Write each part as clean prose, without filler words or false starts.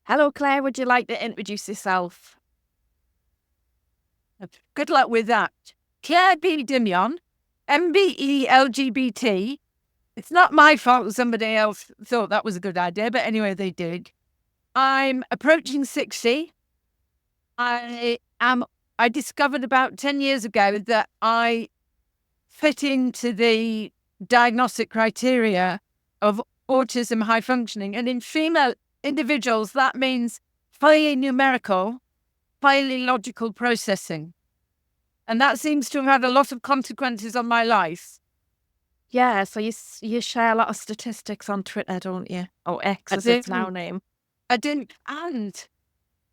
Hello, Claire. Would you like to introduce yourself? Good luck with that. Clare B. Dimyon, MBE LGBT. It's not my fault somebody else thought that was a good idea, but anyway, they did. I'm approaching 60. I discovered about 10 years ago that I fit into the diagnostic criteria of autism high functioning. And in female individuals, that means highly numerical, highly logical processing. And that seems to have had a lot of consequences on my life. Yeah, so you share a lot of statistics on Twitter, don't you? Or X, as it's now named. I didn't, and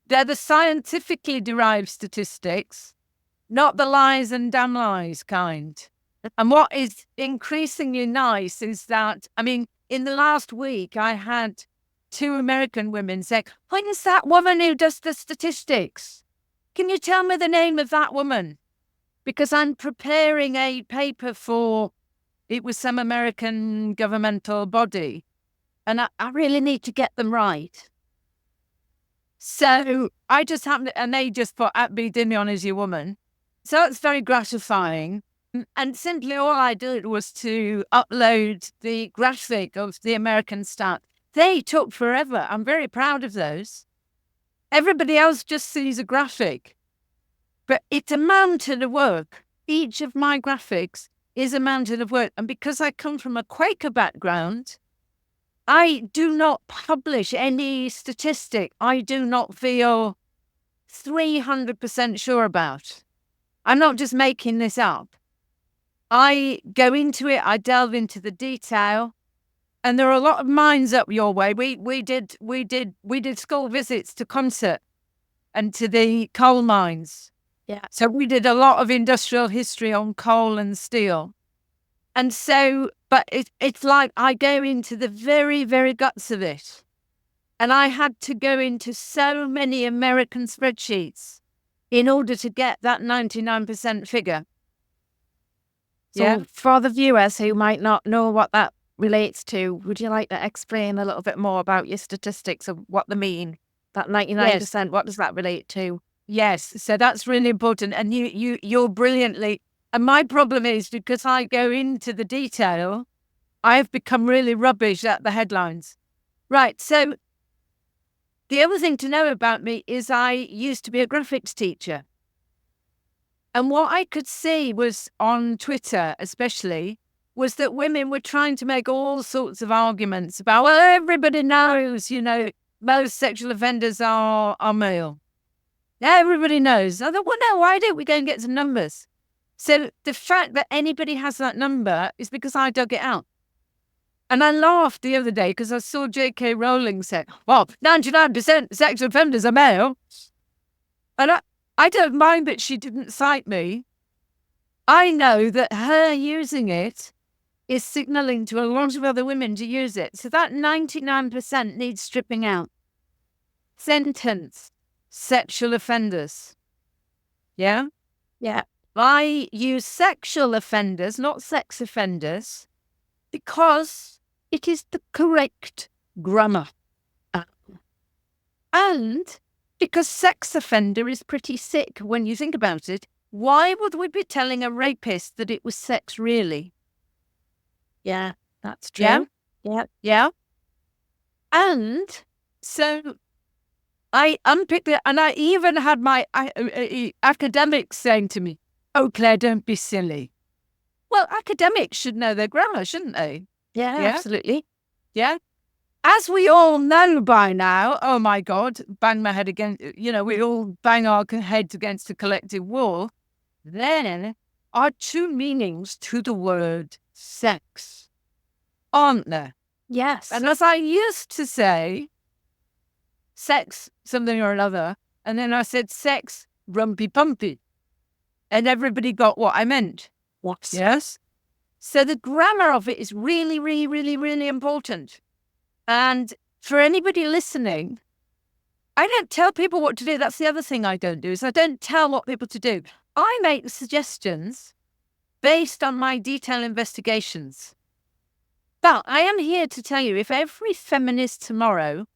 they're the scientifically derived statistics, not the lies and damn lies kind. And what is increasingly nice is that, in the last week, I had 2 American women say, "When is that woman who does the statistics? Can you tell me the name of that woman?" Because I'm preparing a paper for, it was some American governmental body, and I really need to get them right. So I just happened to, and they just put at B. Dimyon is your woman. So it's very gratifying. And simply all I did was to upload the graphic of the American stat. They took forever. I'm very proud of those. Everybody else just sees a graphic. But it's a mountain of work. Each of my graphics is a mountain of work. And because I come from a Quaker background, I do not publish any statistic I do not feel 300% sure about. I'm not just making this up. I go into it, I delve into the detail, and there are a lot of minds up your way. We did school visits to Concert and to the coal mines. Yeah. So we did a lot of industrial history on coal and steel. And so, but it's like I go into the very, very guts of it. And I had to go into so many American spreadsheets in order to get that 99% figure. So for the viewers who might not know what that relates to, would you like to explain a little bit more about your statistics of what they mean? That 99%, what does that relate to? Yes, so that's really important. And you're brilliantly. And my problem is because I go into the detail, I've become really rubbish at the headlines. Right. So the other thing to know about me is I used to be a graphics teacher. And what I could see was on Twitter, especially, was that women were trying to make all sorts of arguments about, well, everybody knows, most sexual offenders are male. Everybody knows. I thought, well, no, why don't we go and get some numbers? So the fact that anybody has that number is because I dug it out. And I laughed the other day because I saw J.K. Rowling say, well, 99% sexual offenders are male. And I don't mind that she didn't cite me. I know that her using it is signaling to a lot of other women to use it. So that 99% needs stripping out. Sentence, sexual offenders. Yeah? Yeah. I use sexual offenders, not sex offenders, because it is the correct grammar. And because sex offender is pretty sick when you think about it. Why would we be telling a rapist that it was sex really? Yeah, that's true. Yeah. And so I unpicked it, and I even had my academics saying to me, "Oh, Claire, don't be silly." Well, academics should know their grammar, shouldn't they? Yeah, absolutely. Yeah. As we all know by now, oh my God, bang my head against, we all bang our heads against a collective wall. There are 2 meanings to the word sex, aren't there? Yes. And as I used to say, sex, something or another, and then I said sex, rumpy pumpy. And everybody got what I meant. What? Yes. So the grammar of it is really, really, really, really important. And for anybody listening, I don't tell people what to do. That's the other thing I don't do, is I don't tell what people to do. I make suggestions based on my detailed investigations. But I am here to tell you, if every feminist tomorrow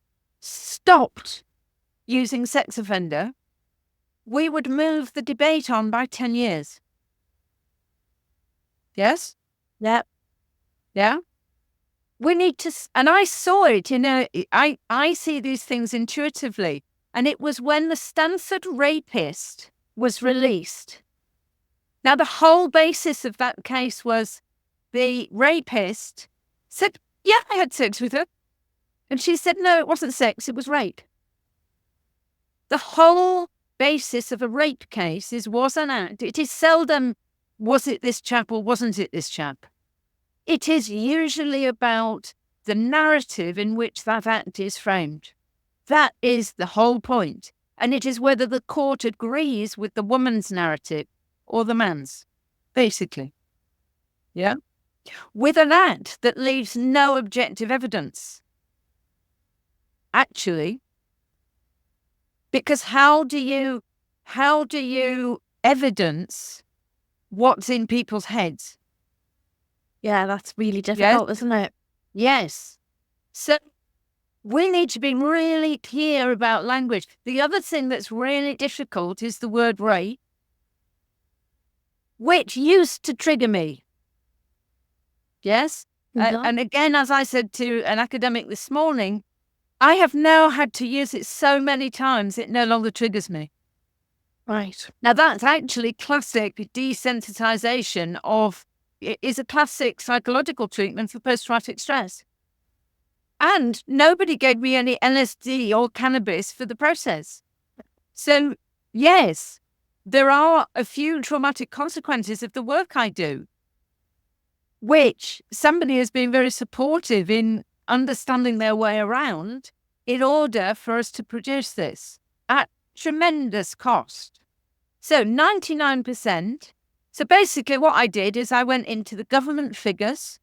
stopped using sex offender, we would move the debate on by 10 years. Yes? Yep. Yeah? We need to, and I saw it, I see these things intuitively. And it was when the Stanford rapist was released. Now, the whole basis of that case was the rapist said, yeah, I had sex with her. And she said, no, it wasn't sex, it was rape. The whole basis of a rape case was an act. It is seldom, was it this chap or wasn't it this chap? It is usually about the narrative in which that act is framed. That is the whole point. And it is whether the court agrees with the woman's narrative or the man's, basically. Yeah? With an act that leaves no objective evidence. Actually, because how do you evidence what's in people's heads? Yeah, that's really difficult, isn't it? Yes. So we need to be really clear about language. The other thing that's really difficult is the word rape, which used to trigger me. Yes? And again, as I said to an academic this morning, I have now had to use it so many times, it no longer triggers me. Right. Now, that's actually classic desensitization of, it is a classic psychological treatment for post-traumatic stress. And nobody gave me any LSD or cannabis for the process. So, yes, there are a few traumatic consequences of the work I do, which somebody has been very supportive in understanding their way around in order for us to produce this at tremendous cost. So 99%. So basically what I did is I went into the government figures,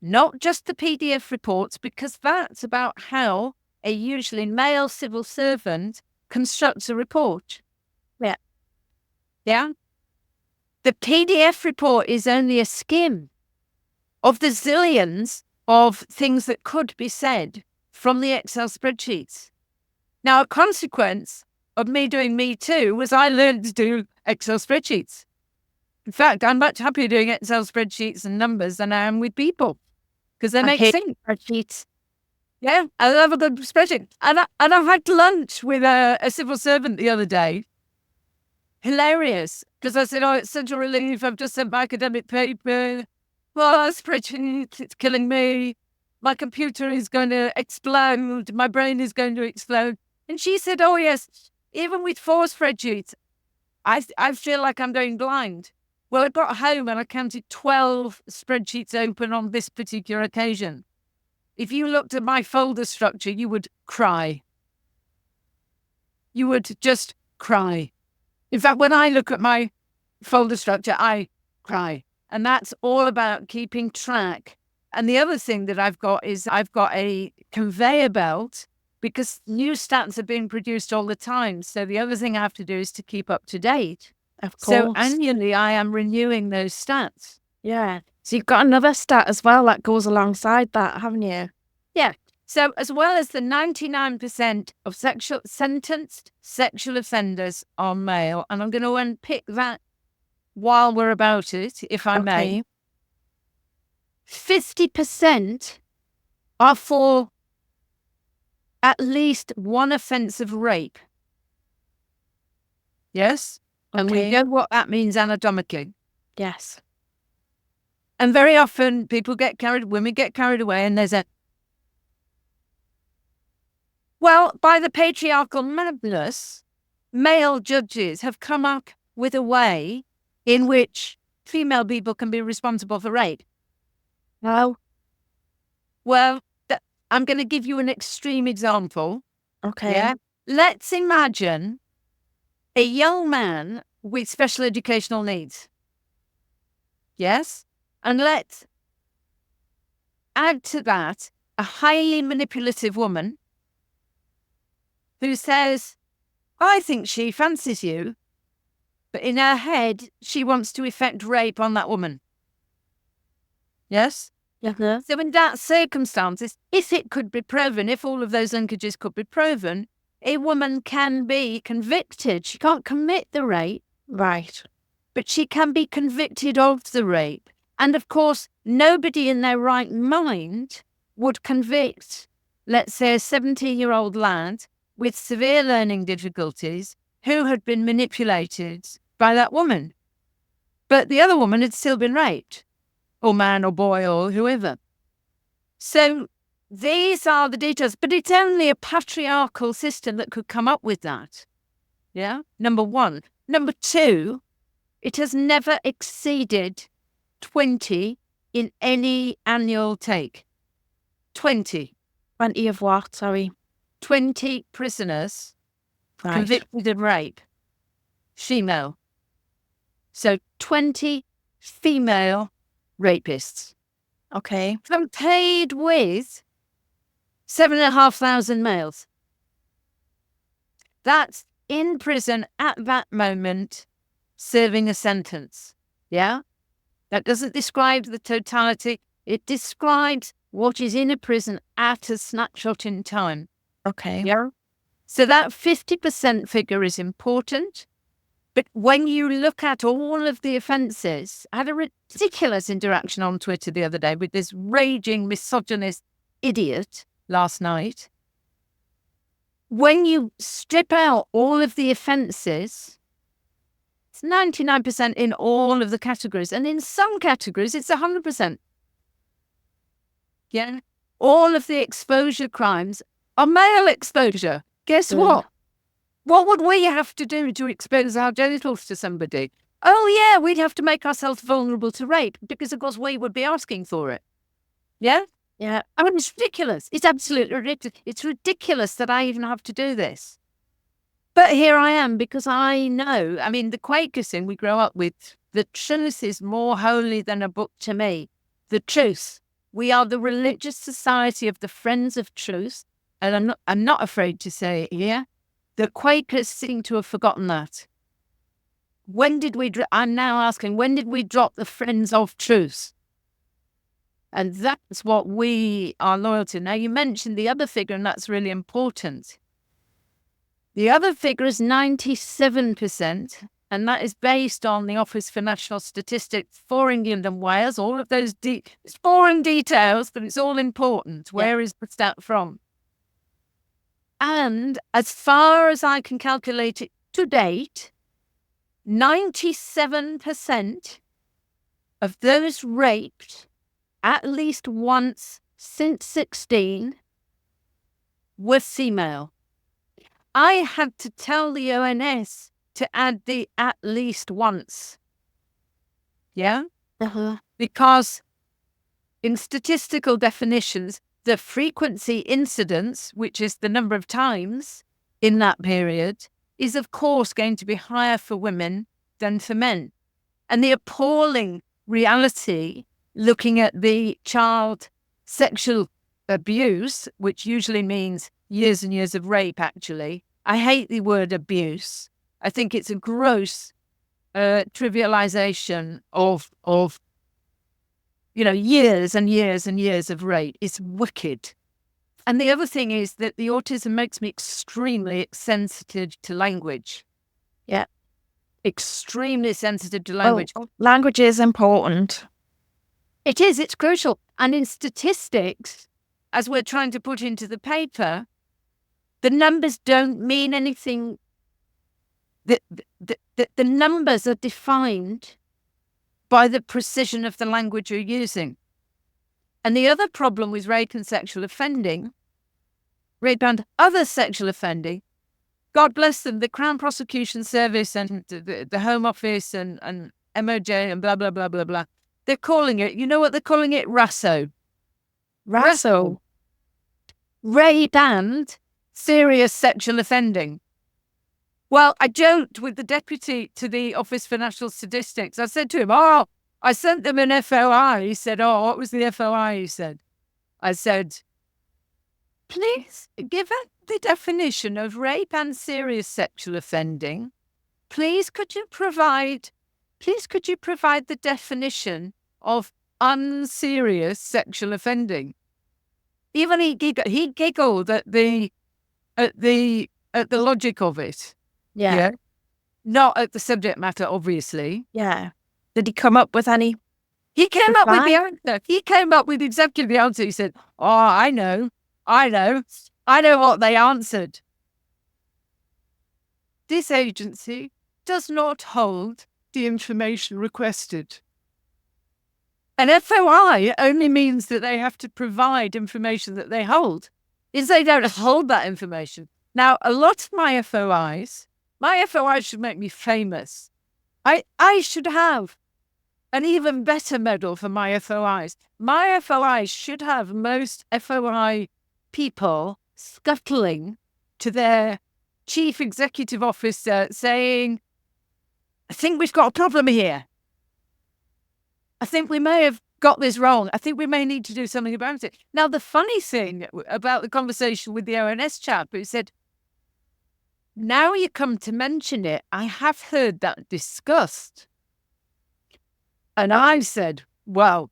not just the PDF reports, because that's about how a usually male civil servant constructs a report. Yeah. Yeah. The PDF report is only a skim of the zillions of things that could be said from the Excel spreadsheets. Now, a consequence of me doing Me Too was I learned to do Excel spreadsheets. In fact, I'm much happier doing Excel spreadsheets and numbers than I am with people because they make sense. Spreadsheets. Yeah, I love a good spreadsheet. And I had lunch with a civil servant the other day. Hilarious. Because I said, oh, it's such a relief. I've just sent my academic paper. Well, spreadsheet, it's killing me. My computer is going to explode. My brain is going to explode. And she said, oh, yes, even with 4 spreadsheets, I feel like I'm going blind. Well, I got home and I counted 12 spreadsheets open on this particular occasion. If you looked at my folder structure, you would cry. You would just cry. In fact, when I look at my folder structure, I cry. And that's all about keeping track. And the other thing that I've got is I've got a conveyor belt because new stats are being produced all the time. So the other thing I have to do is to keep up to date. Of course. So annually, I am renewing those stats. Yeah. So you've got another stat as well that goes alongside that, haven't you? Yeah. So as well as the 99% of sentenced sexual offenders are male, and I'm going to unpick that while we're about it, if I may. 50% are for at least one offence of rape. Yes? Okay. And we know what that means anatomically. Yes. And very often women get carried away and there's well, by the patriarchal madness, male judges have come up with a way in which female people can be responsible for rape. No. Well, I'm going to give you an extreme example. Okay. Yeah. Let's imagine a young man with special educational needs. Yes? And let's add to that a highly manipulative woman who says, I think she fancies you, but in her head, she wants to effect rape on that woman. Yes? Yeah. So in that circumstances, if it could be proven, if all of those linkages could be proven, a woman can be convicted. She can't commit the rape. Right. But she can be convicted of the rape. And of course, nobody in their right mind would convict, let's say, a 17-year-old lad with severe learning difficulties who had been manipulated by that woman. But the other woman had still been raped, or man or boy or whoever. So these are the details, but it's only a patriarchal system that could come up with that. Yeah, number one. Number two, it has never exceeded 20 in any annual take. 20. 20 of what? Sorry. 20 prisoners convicted of rape. Female. So 20 female rapists. Okay. Compared with 7,500 males. That's in prison at that moment, serving a sentence. Yeah? That doesn't describe the totality. It describes what is in a prison at a snapshot in time. Okay. Yeah? So that 50% figure is important. But when you look at all of the offences, I had a ridiculous interaction on Twitter the other day with this raging misogynist idiot last night. When you strip out all of the offences, it's 99% in all of the categories. And in some categories, it's 100%. Yeah. All of the exposure crimes are male exposure. Guess what? What would we have to do to expose our genitals to somebody? Oh, yeah, we'd have to make ourselves vulnerable to rape because, of course, we would be asking for it. Yeah? Yeah. I mean, it's ridiculous. It's absolutely ridiculous. It's ridiculous that I even have to do this. But here I am because I know, I mean, the Quaker thing we grow up with, the truth is more holy than a book to me. The truth. We are the religious society of the Friends of Truth. And I'm not afraid to say it here. The Quakers seem to have forgotten that. I'm now asking, when did we drop the Friends of Truth? And that's what we are loyal to. Now, you mentioned the other figure, and that's really important. The other figure is 97%, and that is based on the Office for National Statistics for England and Wales. All of those it's boring details, but it's all important. Where is the stat from? And as far as I can calculate it to date, 97% of those raped at least once since 16 were female. I had to tell the ONS to add the at least once. Yeah? Because in statistical definitions, the frequency incidence, which is the number of times in that period, is of course going to be higher for women than for men. And the appalling reality, looking at the child sexual abuse, which usually means years and years of rape, actually. I hate the word abuse. I think it's a gross trivialization of years and years and years of rape. It's wicked. And the other thing is that the autism makes me extremely sensitive to language. Yeah. Extremely sensitive to language. Well, language is important. It is. It's crucial. And in statistics, as we're trying to put into the paper, the numbers don't mean anything. The numbers are defined by the precision of the language you're using. And the other problem with rape and sexual offending, rape and other sexual offending, God bless them, the Crown Prosecution Service and the Home Office and MOJ and blah, blah, blah, blah, blah. They're calling it, you know what they're calling it? RASO. Rape and serious sexual offending. Well, I joked with the deputy to the Office for National Statistics. I said to him, I sent them an FOI. He said, what was the FOI? He said, I said, please give us the definition of rape and serious sexual offending. Please could you provide the definition of unserious sexual offending? Even he giggled at the at the logic of it. Yeah. Not at the subject matter, obviously. Yeah. Did he come up with any? He came up with the answer. He came up with exactly the answer. He said, "Oh, I know what they answered. This agency does not hold the information requested." An FOI only means that they have to provide information that they hold. Is they don't hold that information. Now, a lot of my FOIs should make me famous. I should have an even better medal for my FOIs. My FOIs should have most FOI people scuttling to their chief executive officer saying, "I think we've got a problem here. I think we may have got this wrong. I think we may need to do something about it." Now, the funny thing about the conversation with the ONS chap who said, "Now you come to mention it, I have heard that discussed." And I said, well,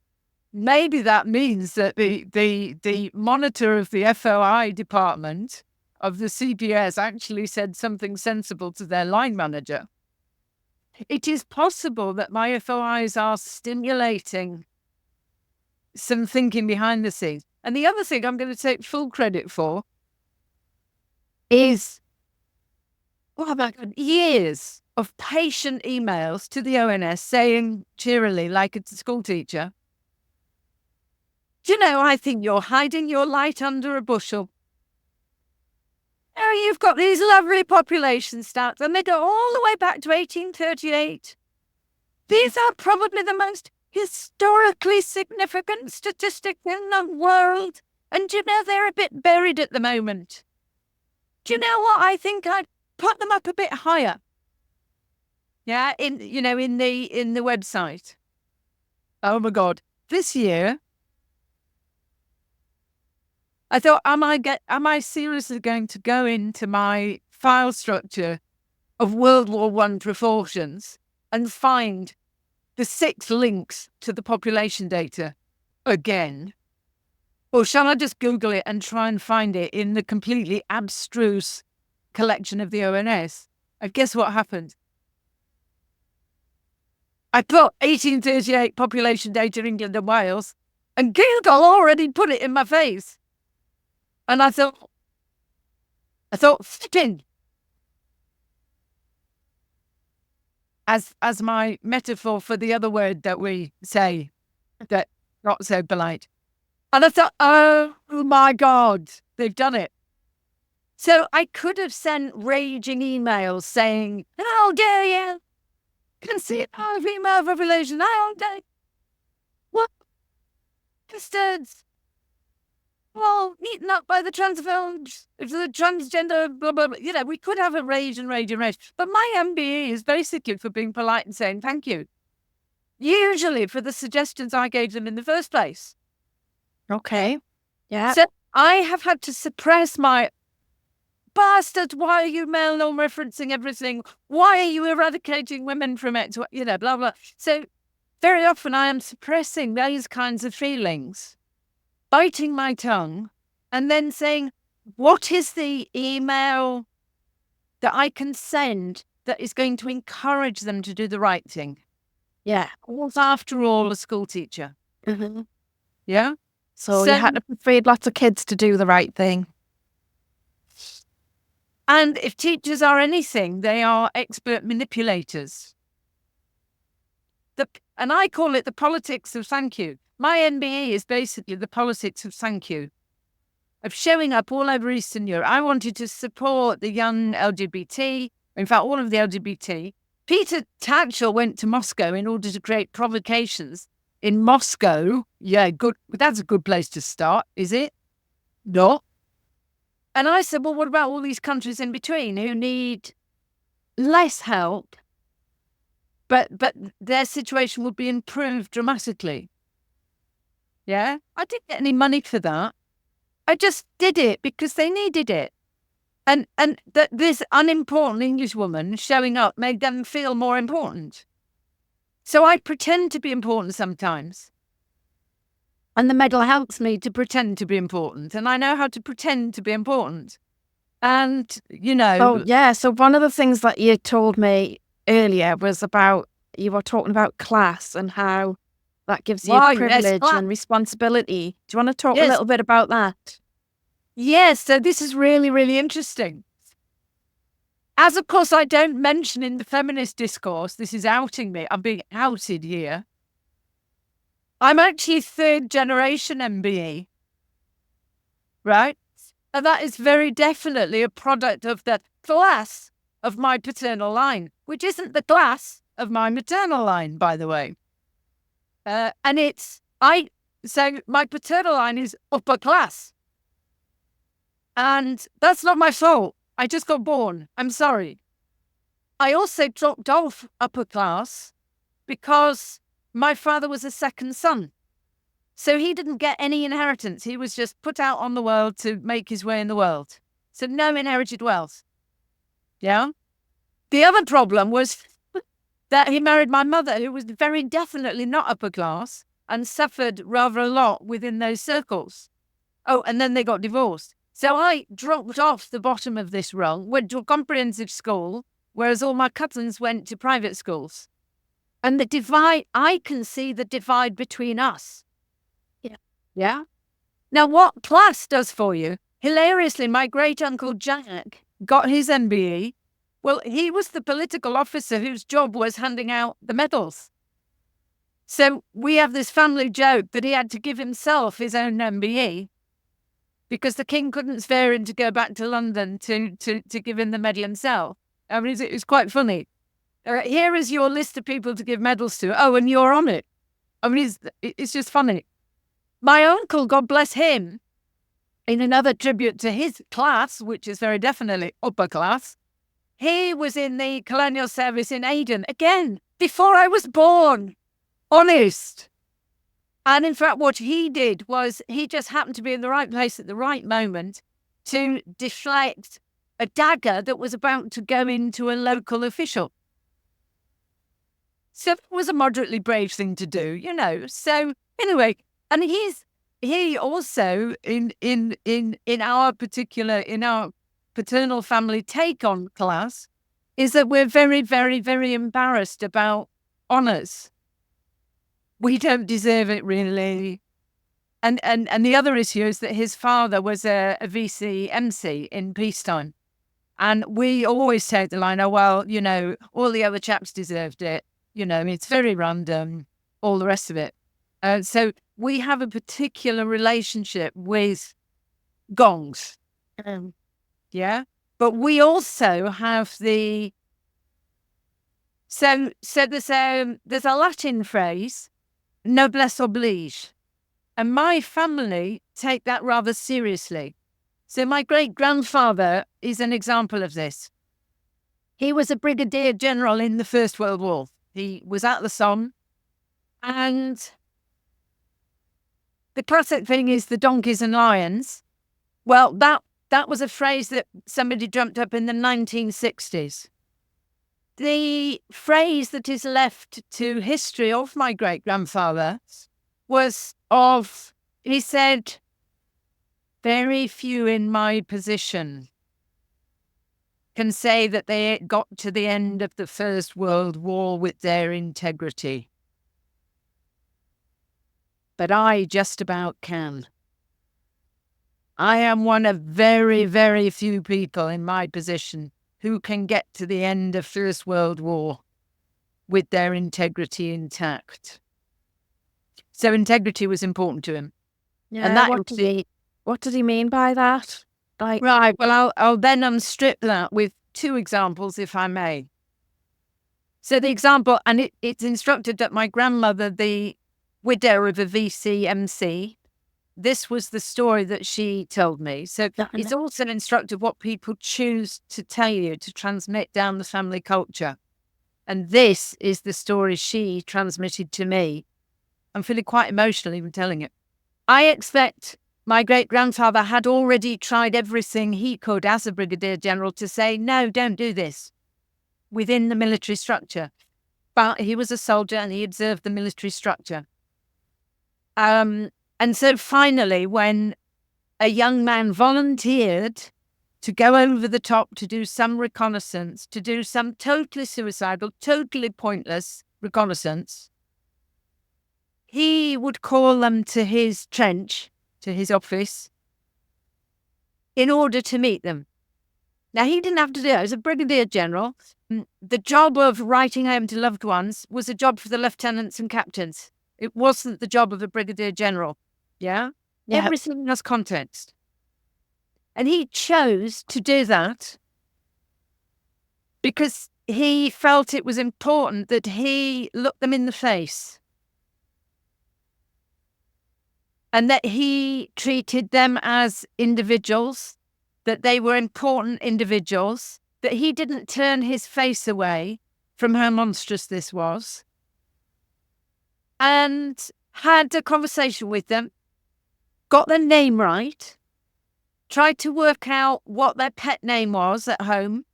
maybe that means that the monitor of the FOI department of the CPS actually said something sensible to their line manager. It is possible that my FOIs are stimulating some thinking behind the scenes. And the other thing I'm going to take full credit for is, oh my God, years of patient emails to the ONS saying cheerily, like it's a school teacher, "Do you know, I think you're hiding your light under a bushel. Oh, you've got these lovely population stats, and they go all the way back to 1838. These are probably the most historically significant statistics in the world. And do you know, they're a bit buried at the moment. Do you know what? I think I'd put them up a bit higher." Yeah, in the website. Oh my God. This year, I thought, am I seriously going to go into my file structure of World War I proportions and find the 6 links to the population data again? Or shall I just Google it and try and find it in the completely abstruse collection of the ONS? And guess what happened? I put 1838 population data in England and Wales, and Google already put it in my face. And I thought, flipping. As my metaphor for the other word that we say, that not so polite. And I thought, oh my God, they've done it. So I could have sent raging emails saying, "How dare you consider our female population? How dare you? What bastards? Well, eaten up by the transgender, blah, blah, blah." We could have a rage and rage and rage. But my MBE is basically for being polite and saying thank you. Usually for the suggestions I gave them in the first place. Okay. Yeah. So I have had to suppress my bastards. Why are you male norm referencing everything? Why are you eradicating women from it? Blah, blah. So very often I am suppressing those kinds of feelings, biting my tongue, and then saying, what is the email that I can send that is going to encourage them to do the right thing? Yeah. I was, after all, a school teacher. Mm-hmm. Yeah? So you had to persuade lots of kids to do the right thing. And if teachers are anything, they are expert manipulators. And I call it the politics of thank you. My MBE is basically the politics of thank you, of showing up all over Eastern Europe. I wanted to support the young LGBT, in fact, all of the LGBT. Peter Tatchell went to Moscow in order to create provocations in Moscow. Yeah, good. That's a good place to start, is it? No. And I said, well, what about all these countries in between who need less help, but their situation would be improved dramatically? Yeah, I didn't get any money for that. I just did it because they needed it. And that this unimportant English woman showing up made them feel more important. So I pretend to be important sometimes. And the medal helps me to pretend to be important. And I know how to pretend to be important. And, Oh, yeah. So one of the things that you told me earlier was about, you were talking about class and how that gives you Yes, privilege class. and responsibility. Do you want to talk a Yes. little bit about that? Yes, so this is really, really interesting. As, of course, I don't mention in the feminist discourse, this is outing me. I'm being outed here. I'm actually third generation MBE, right? And that is very definitely a product of the class of my paternal line, which isn't the class of my maternal line, by the way. So my paternal line is upper class. And that's not my fault. I just got born. I'm sorry. I also dropped off upper class because my father was a second son. So he didn't get any inheritance. He was just put out on the world to make his way in the world. So no inherited wealth. Yeah. The other problem was that he married my mother, who was very definitely not upper class and suffered rather a lot within those circles. Oh, and then they got divorced. So I dropped off the bottom of this rung, went to a comprehensive school, whereas all my cousins went to private schools. And the divide, I can see the divide between us. Yeah. Now, what class does for you? Hilariously, my great uncle Jack got his MBE. Well, he was the political officer whose job was handing out the medals. So we have this family joke that he had to give himself his own MBE because the king couldn't spare him to go back to London to give him the medal himself. I mean, it was quite funny. Here is your list of people to give medals to. Oh, and you're on it. I mean, it's just funny. My uncle, God bless him, in another tribute to his class, which is very definitely upper class, he was in the colonial service in Aden, again, before I was born. Honest. And in fact, what he did was he just happened to be in the right place at the right moment to deflect a dagger that was about to go into a local official. So it was a moderately brave thing to do, So anyway, and he also in our paternal family take on class is that we're very, very, very embarrassed about honours. We don't deserve it, really. And the other issue is that his father was a VC MC in peacetime. And we always take the line, oh, well, all the other chaps deserved it. It's very random, all the rest of it. So we have a particular relationship with gongs. Yeah. But we also have so there's a Latin phrase, noblesse oblige. And my family take that rather seriously. So my great-grandfather is an example of this. He was a brigadier general in the First World War. He was at the Somme. And the classic thing is the donkeys and lions. Well, that was a phrase that somebody dreamt up in the 1960s. The phrase that is left to history of my great-grandfather was he said, very few in my position can say that they got to the end of the First World War with their integrity. But I just about can. I am one of very, very few people in my position who can get to the end of First World War with their integrity intact. So integrity was important to him. Yeah, and what did he mean by that? Right, well, I'll then unstrip that with two examples, if I may. So the example, and it's instructed that my grandmother, the widow of a VC MC, this was the story that she told me. So it's also instructive what people choose to tell you to transmit down the family culture. And this is the story she transmitted to me. I'm feeling quite emotional even telling it. I expect my great-grandfather had already tried everything he could as a brigadier general to say, no, don't do this within the military structure. But he was a soldier and he observed the military structure. And so finally, when a young man volunteered to go over the top, to do some reconnaissance, to do some totally suicidal, totally pointless reconnaissance, he would call them to his trench, to his office, in order to meet them. Now, he didn't have to do it. As a brigadier general, the job of writing home to loved ones was a job for the lieutenants and captains. It wasn't the job of a brigadier general. Yeah? Everything has context. And he chose to do that because he felt it was important that he looked them in the face and that he treated them as individuals, that they were important individuals, that he didn't turn his face away from how monstrous this was, and had a conversation with them, got their name right, tried to work out what their pet name was at home,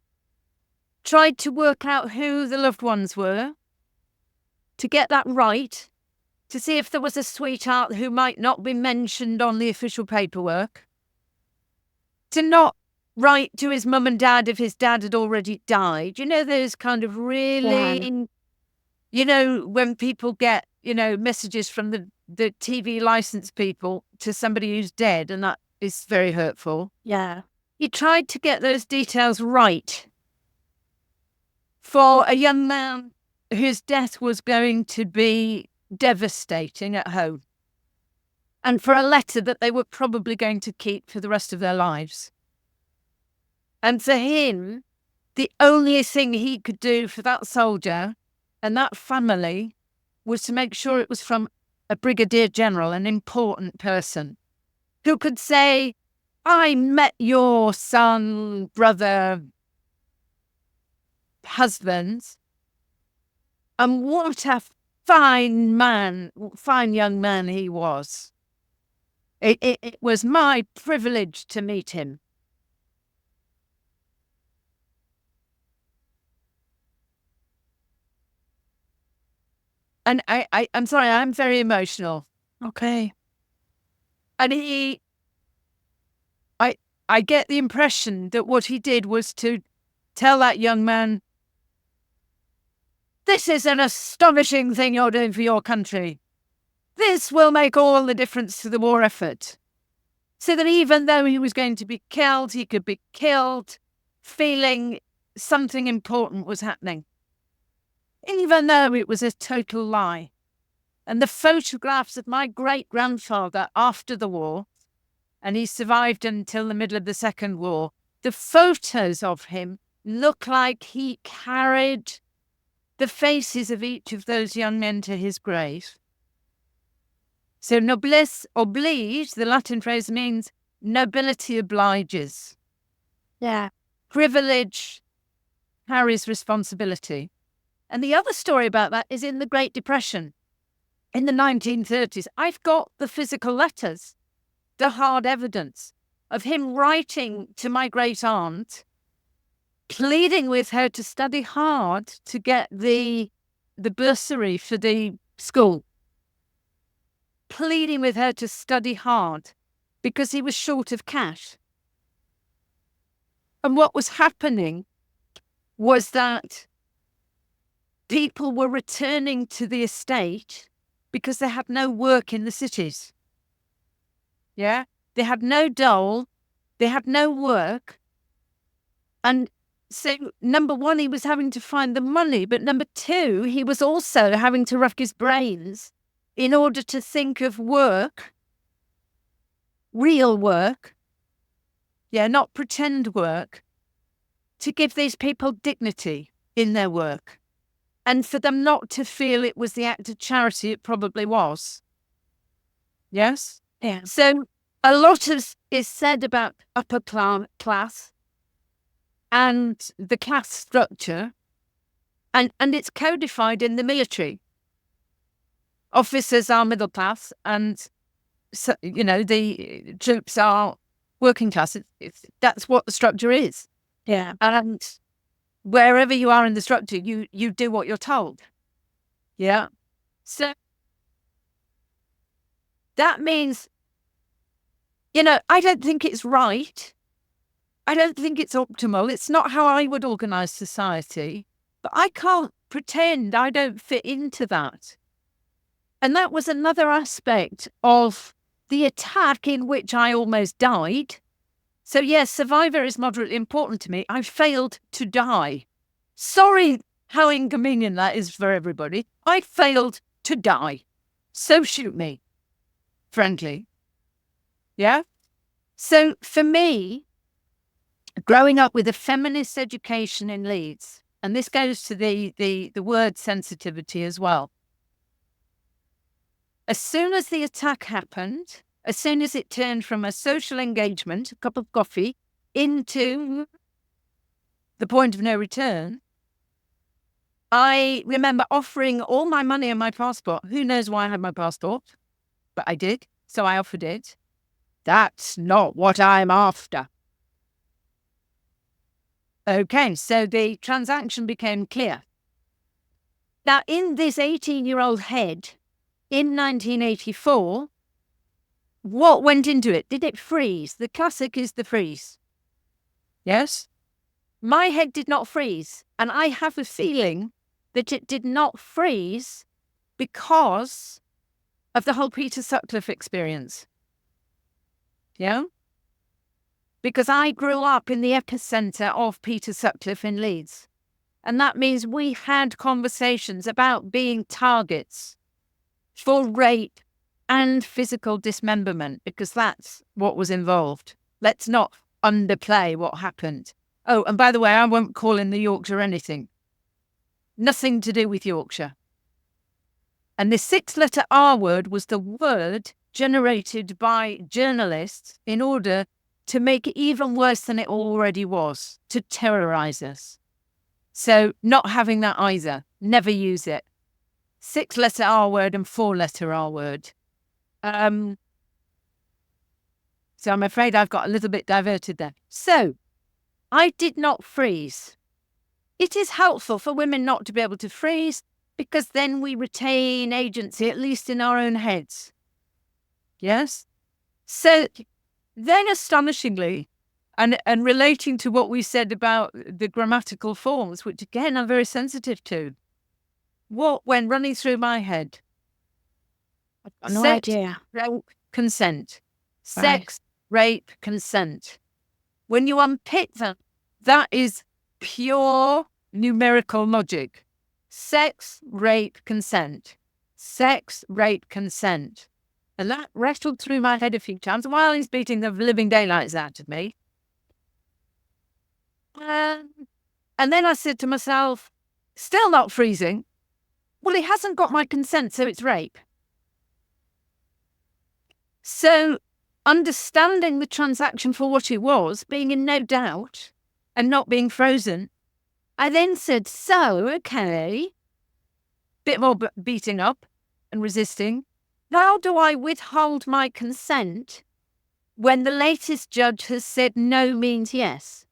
tried to work out who the loved ones were, to get that right, to see if there was a sweetheart who might not be mentioned on the official paperwork, to not write to his mum and dad if his dad had already died. You know, those kind of really, you know, when people get, you know, messages from the TV license people to somebody who's dead, and that is very hurtful. Yeah. He tried to get those details right for a young man whose death was going to be devastating at home, and for a letter that they were probably going to keep for the rest of their lives. And for him, the only thing he could do for that soldier and that family was to make sure it was from a brigadier general, an important person, who could say, I met your son, brother, husband, and what a fine young man he was. It was my privilege to meet him. And I'm sorry, I'm very emotional. Okay. And I get the impression that what he did was to tell that young man, this is an astonishing thing you're doing for your country. This will make all the difference to the war effort. So that even though he was going to be killed, he could be killed feeling something important was happening, even though it was a total lie. And the photographs of my great-grandfather after the war, and he survived until the middle of the Second War, the photos of him look like he carried the faces of each of those young men to his grave. So noblesse oblige, the Latin phrase means nobility obliges. Yeah. Privilege carries responsibility. And the other story about that is in the Great Depression in the 1930s. I've got the physical letters, the hard evidence of him writing to my great aunt, pleading with her to study hard to get the bursary for the school, pleading with her to study hard because he was short of cash. And what was happening was that people were returning to the estate because they had no work in the cities. Yeah? They had no dole, they had no work. And so, number one, he was having to find the money, but number two, he was also having to rack his brains in order to think of work, real work, not pretend work, to give these people dignity in their work, and for them not to feel it was the act of charity it probably was. Yes? Yeah. So a lot is said about upper class and the class structure, and it's codified in the military. Officers are middle class, and so, the troops are working class. That's what the structure is. Yeah. And wherever you are in the structure, you do what you're told. Yeah. So that means, I don't think it's right I don't think it's optimal. It's not how I would organise society, but I can't pretend I don't fit into that. And that was another aspect of the attack in which I almost died. So yes, survivor is moderately important to me. I failed to die. Sorry how inconvenient that is for everybody. I failed to die. So shoot me, frankly. Yeah? So for me, growing up with a feminist education in Leeds, and this goes to the word sensitivity as well. As soon as the attack happened, as soon as it turned from a social engagement, a cup of coffee, into the point of no return, I remember offering all my money and my passport. Who knows why I had my passport? But I did, so I offered it. That's not what I'm after. Okay, so the transaction became clear. Now, in this 18-year-old head, in 1984, what went into it? Did it freeze? The classic is the freeze. Yes? My head did not freeze, and I have a feeling that it did not freeze because of the whole Peter Sutcliffe experience. Yeah? Because I grew up in the epicenter of Peter Sutcliffe in Leeds. And that means we had conversations about being targets for rape and physical dismemberment, because that's what was involved. Let's not underplay what happened. Oh, and by the way, I won't call in the Yorkshire anything. Nothing to do with Yorkshire. And the 6-letter R word was the word generated by journalists in order to make it even worse than it already was, to terrorize us. So not having that either. Never use it. 6-letter R word and 4-letter R word. So I'm afraid I've got a little bit diverted there. So I did not freeze. It is helpful for women not to be able to freeze, because then we retain agency, at least in our own heads. Yes? So then, astonishingly, and relating to what we said about the grammatical forms, which again I'm very sensitive to, what went running through my head? I've got no idea. Rape, consent. Sex, rape, consent. When you unpick them, that is pure numerical logic. Sex, rape, consent. Sex, rape, consent. And that rattled through my head a few times while he's beating the living daylights out of me. And then I said to myself, still not freezing, well, he hasn't got my consent, so it's rape. So understanding the transaction for what it was, being in no doubt and not being frozen, I then said, so, okay, bit more beating up and resisting. How do I withhold my consent when the latest judge has said no means yes?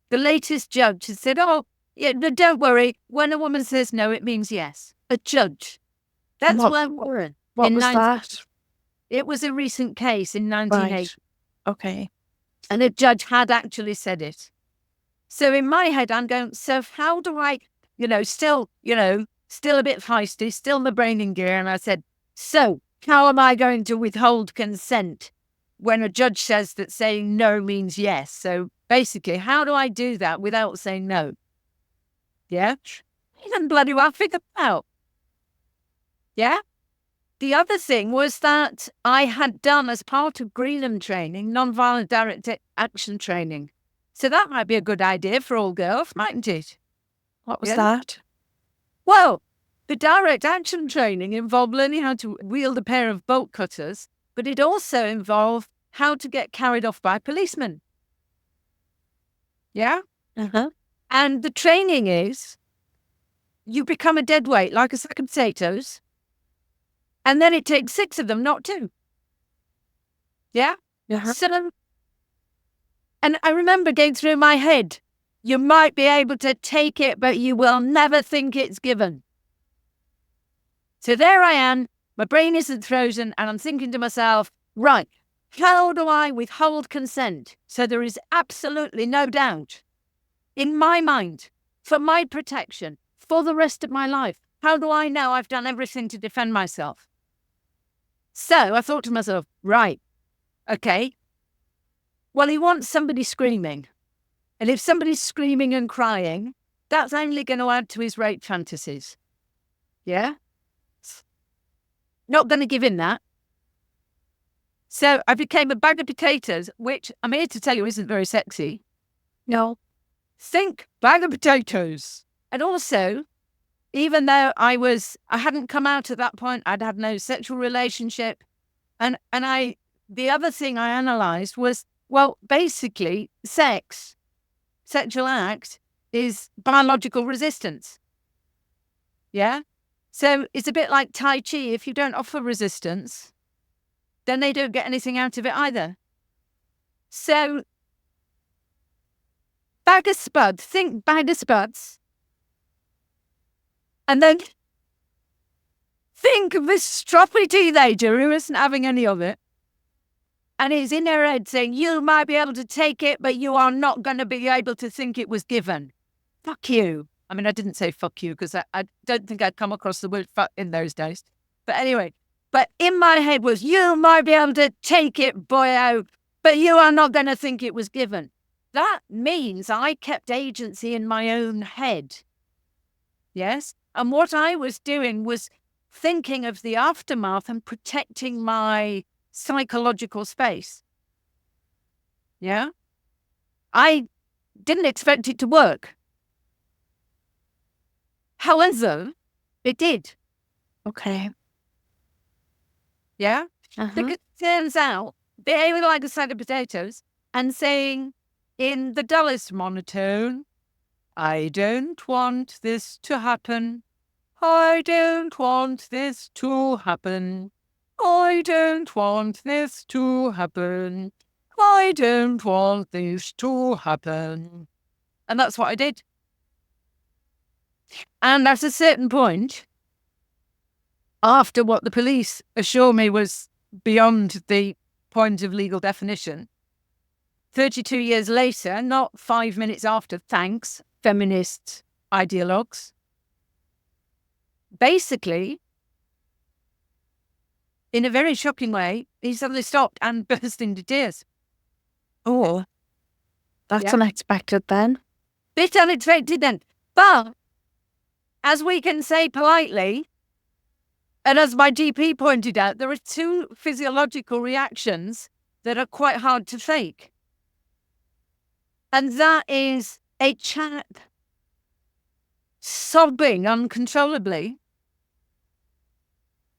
The latest judge has said, oh, yeah, don't worry. When a woman says no, it means yes. A judge. That's where we're in. What was that? It was a recent case in 1980. Right. Okay. And a judge had actually said it. So in my head, I'm going, so how do I, still a bit feisty, still my brain in gear. And I said, so how am I going to withhold consent when a judge says that saying no means yes? So basically, how do I do that without saying no? Yeah? And bloody well figure it out. Yeah? The other thing was that I had done, as part of Greenham training, nonviolent direct action training. So that might be a good idea for all girls, mightn't it? What was that? Well, the direct action training involved learning how to wield a pair of bolt cutters, but it also involved how to get carried off by policemen. Yeah? Uh-huh. And the training is, you become a dead weight, like a sack of potatoes, and then it takes 6 of them, not 2. Yeah? Uh-huh. So, and I remember going through my head, you might be able to take it, but you will never think it's given. So there I am, my brain isn't frozen, and I'm thinking to myself, right, How do I withhold consent so there is absolutely no doubt in my mind, for my protection, for the rest of my life? How do I know I've done everything to defend myself? So I thought to myself, right, okay, well, he wants somebody screaming. And if somebody's screaming and crying, that's only going to add to his rape fantasies. Yeah? Not going to give him that. So I became a bag of potatoes, which I'm here to tell you isn't very sexy. No. Think bag of potatoes. And also, even though I hadn't come out at that point, I'd had no sexual relationship. And the other thing I analysed was, well, basically, sexual act is biological resistance. Yeah? So it's a bit like Tai Chi. If you don't offer resistance, then they don't get anything out of it either. So, bag of spuds. Think bag of spuds. And then think of this stroppy teenager who isn't having any of it. And he's in her head saying, you might be able to take it, but you are not going to be able to think it was given. Fuck you. I mean, I didn't say fuck you because I don't think I'd come across the word fuck in those days. But anyway, but in my head was, you might be able to take it, boyo, but you are not going to think it was given. That means I kept agency in my own head. Yes? And what I was doing was thinking of the aftermath and protecting my psychological space. Yeah? I didn't expect it to work. However, it did. Okay. Yeah? Because it turns out, behaving like a sack of potatoes and saying in the dullest monotone, I don't want this to happen. I don't want this to happen. I don't want this to happen. I don't want this to happen. And that's what I did. And at a certain point, after what the police assure me was beyond the point of legal definition, 32 years later, not 5 minutes after, thanks, feminist ideologues, basically, in a very shocking way, he suddenly stopped and burst into tears. Oh, that's unexpected then. Bit unexpected then. But, as we can say politely, and as my GP pointed out, there are two physiological reactions that are quite hard to fake. And that is a chap sobbing uncontrollably,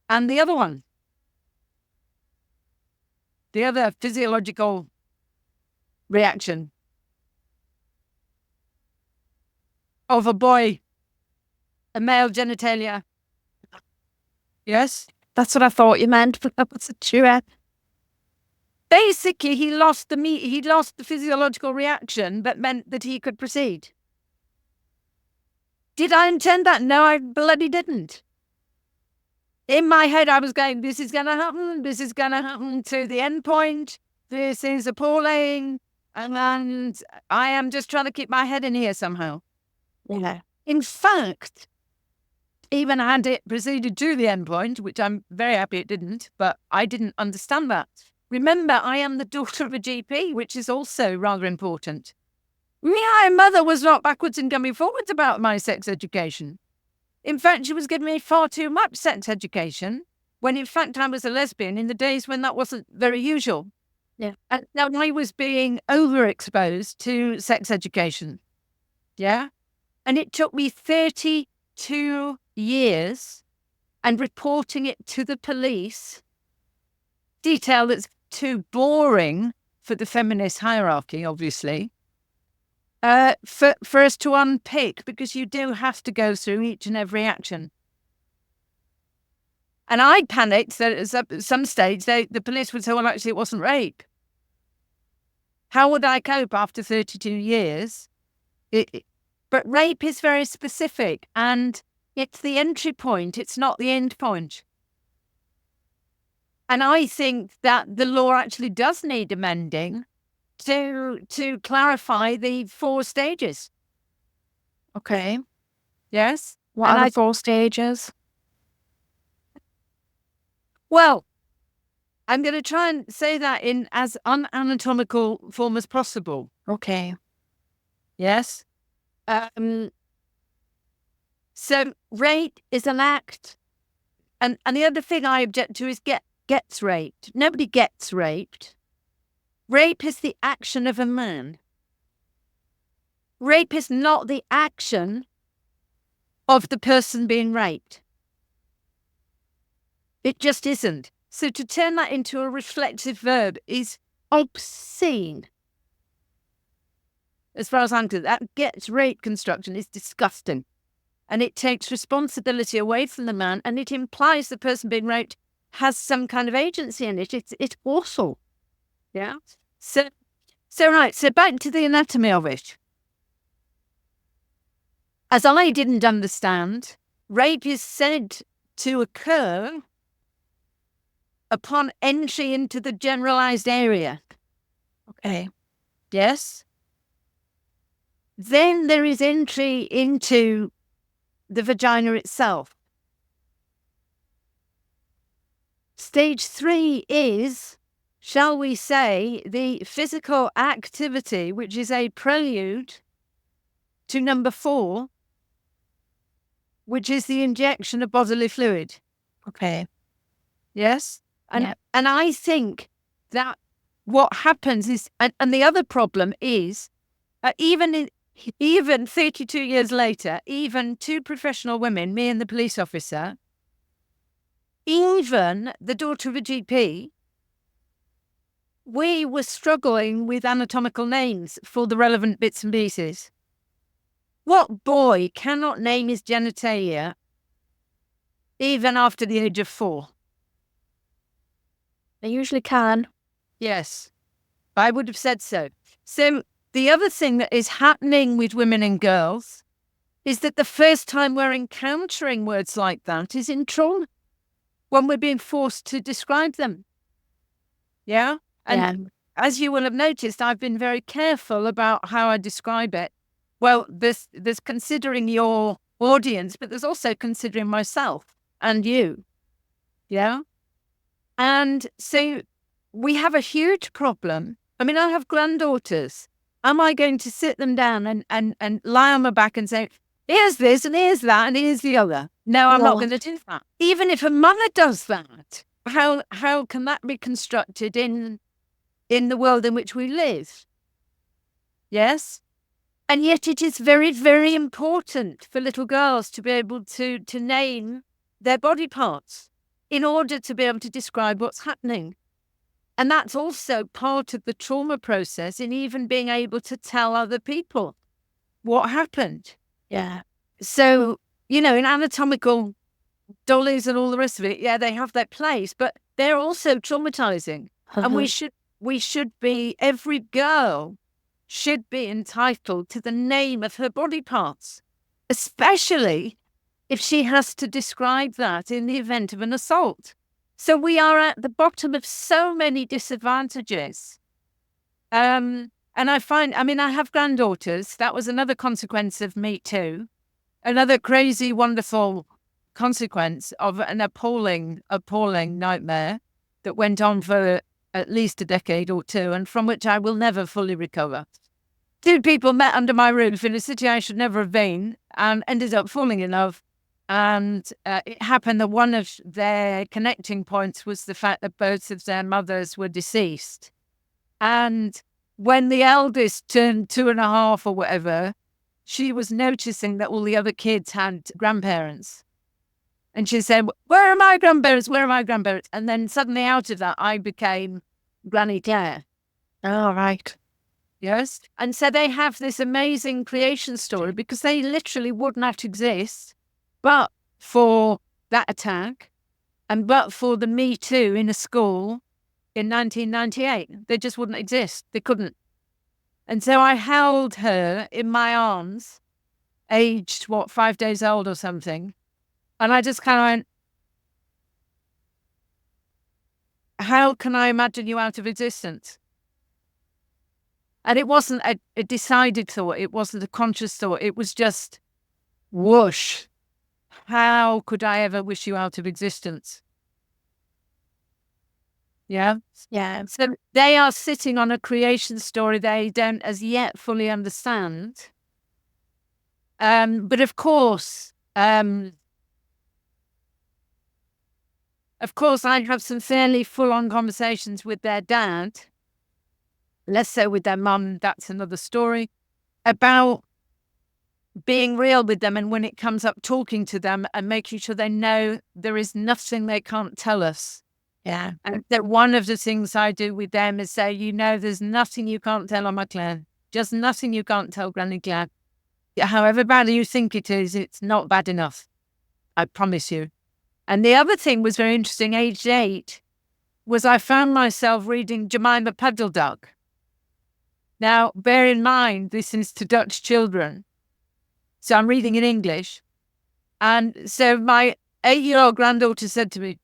and the other one, the other physiological reaction of a boy, a male genitalia. Yes? That's what I thought you meant, but that was a duet. Basically, he lost the physiological reaction that meant that he could proceed. Did I intend that? No, I bloody didn't. In my head, I was going, this is going to happen. This is going to happen to the end point. This is appalling. And I am just trying to keep my head in here somehow. Yeah. In fact, even had it proceeded to the end point, which I'm very happy it didn't, but I didn't understand that. Remember, I am the daughter of a GP, which is also rather important. My mother was not backwards and coming forwards about my sex education. In fact, she was giving me far too much sex education, when in fact I was a lesbian in the days when that wasn't very usual. Yeah. And now I was being overexposed to sex education. Yeah. And it took me 32 years and reporting it to the police, detail that's too boring for the feminist hierarchy, obviously, for us to unpick, because you do have to go through each and every action. And I panicked that at some stage the police would say, well, actually, it wasn't rape. How would I cope after 32 years? But rape is very specific, and it's the entry point. It's not the end point. And I think that the law actually does need amending to clarify the 4 stages. Okay. Yes. What are the 4 stages? Well, I'm going to try and say that in as unanatomical form as possible. Okay. Yes. So rape is an act. And the other thing I object to is gets raped. Nobody gets raped. Rape is the action of a man. Rape is not the action of the person being raped. It just isn't. So to turn that into a reflexive verb is obscene. As far as I'm concerned, that gets raped construction is disgusting. And it takes responsibility away from the man, and it implies the person being raped has some kind of agency in it. It's awful. Yeah. So back to the anatomy of it. As I didn't understand, rape is said to occur upon entry into the generalized area. Okay. Yes. Then there is entry into the vagina itself. Stage 3 is, shall we say, the physical activity, which is a prelude to number 4, which is the injection of bodily fluid. Okay. Yes? And I think that what happens is, and the other problem is, even 32 years later, even 2 professional women, me and the police officer, even the daughter of a GP, we were struggling with anatomical names for the relevant bits and pieces. What boy cannot name his genitalia even after the age of 4? They usually can. Yes, I would have said so. So the other thing that is happening with women and girls is that the first time we're encountering words like that is in trauma, when we're being forced to describe them. Yeah? And as you will have noticed, I've been very careful about how I describe it. Well, there's considering your audience, but there's also considering myself and you. Yeah? And so we have a huge problem. I mean, I have granddaughters. Am I going to sit them down and lie on my back and say, here's this and here's that and here's the other? No, I'm not going to do that. Even if a mother does that, how can that be constructed in the world in which we live? Yes? And yet it is very, very important for little girls to be able to name their body parts in order to be able to describe what's happening. And that's also part of the trauma process in even being able to tell other people what happened. Yeah. So, in anatomical dollies and all the rest of it, they have their place, but they're also traumatizing. And we should be, every girl should be entitled to the name of her body parts, especially if she has to describe that in the event of an assault. So we are at the bottom of so many disadvantages. And I have granddaughters. That was another consequence of Me Too. Another crazy, wonderful consequence of an appalling nightmare that went on for at least a decade or 2, and from which I will never fully recover. 2 people met under my roof in a city I should never have been and ended up falling in love. And it happened that one of their connecting points was the fact that both of their mothers were deceased. And when the eldest turned 2.5 or whatever, she was noticing that all the other kids had grandparents. And she said, where are my grandparents? Where are my grandparents? And then suddenly out of that, I became Granny Clare. Oh, right. Yes. And so they have this amazing creation story because they literally would not exist but for that attack and but for the Me Too in a school in 1998. They just wouldn't exist. They couldn't. And so I held her in my arms, aged, 5 days old or something. And I just kind of went, how can I imagine you out of existence? And it wasn't a decided thought. It wasn't a conscious thought. It was just whoosh. How could I ever wish you out of existence? Yeah. Yeah. So they are sitting on a creation story they don't as yet fully understand. But of course, I have some fairly full-on conversations with their dad, less so with their mum, that's another story, about being real with them, and when it comes up, talking to them and making sure they know there is nothing they can't tell us. Yeah. And that one of the things I do with them is say, there's nothing you can't tell on my Clare. Just nothing you can't tell Granny Clare. However bad you think it is, it's not bad enough. I promise you. And the other thing was very interesting, aged 8, was I found myself reading Jemima Puddle Duck. Now, bear in mind, this is to Dutch children. So I'm reading in English. And so my 8-year-old granddaughter said to me,